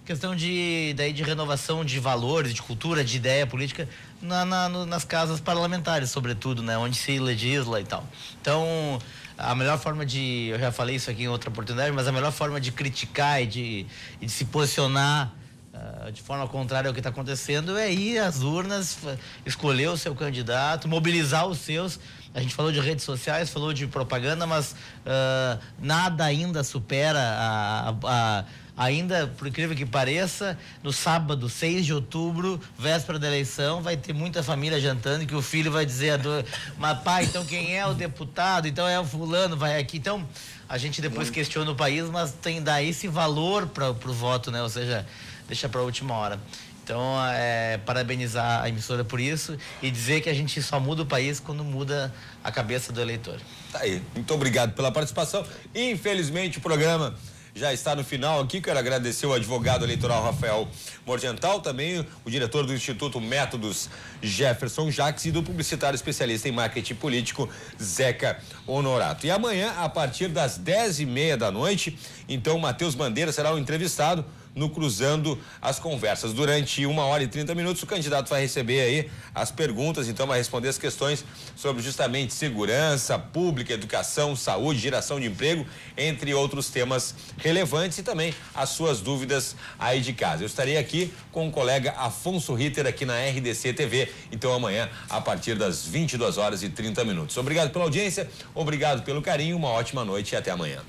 questão de renovação de valores, de cultura, de ideia política nas casas parlamentares, sobretudo, né, onde se legisla e tal. Então, a melhor forma eu já falei isso aqui em outra oportunidade, mas a melhor forma de criticar e de se posicionar de forma contrária ao que está acontecendo é ir às urnas, escolher o seu candidato, mobilizar os seus. A gente falou de redes sociais, falou de propaganda, mas nada ainda supera ainda, por incrível que pareça, no sábado, 6 de outubro, véspera da eleição, vai ter muita família jantando, que o filho vai dizer mas pai, então quem é o deputado? Então é o fulano, vai aqui. Então, a gente depois questiona o país, mas tem que dar esse valor para o voto, né? Ou seja, deixa para a última hora. Então, parabenizar a emissora por isso e dizer que a gente só muda o país quando muda a cabeça do eleitor. Tá aí. Muito obrigado pela participação. Infelizmente, o programa já está no final aqui. Quero agradecer o advogado eleitoral Rafael Morgental, também o diretor do Instituto Métodos Jefferson Jacques e do publicitário especialista em marketing político Zeca Honorato. E amanhã, a partir das 10h30 da noite, então, Matheus Bandeira será o entrevistado no Cruzando as Conversas. Durante 1h30, o candidato vai receber aí as perguntas, então vai responder as questões sobre justamente segurança pública, educação, saúde, geração de emprego, entre outros temas relevantes, e também as suas dúvidas aí de casa. Eu estarei aqui com o colega Afonso Ritter aqui na RDC TV, então amanhã a partir das 22h30. Obrigado pela audiência, obrigado pelo carinho, uma ótima noite e até amanhã.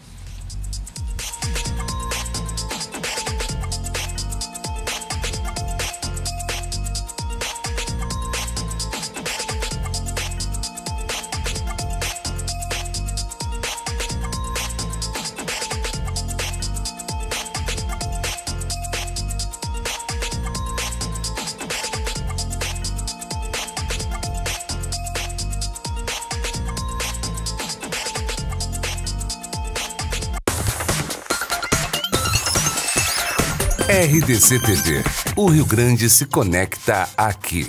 RDC TV. O Rio Grande se conecta aqui.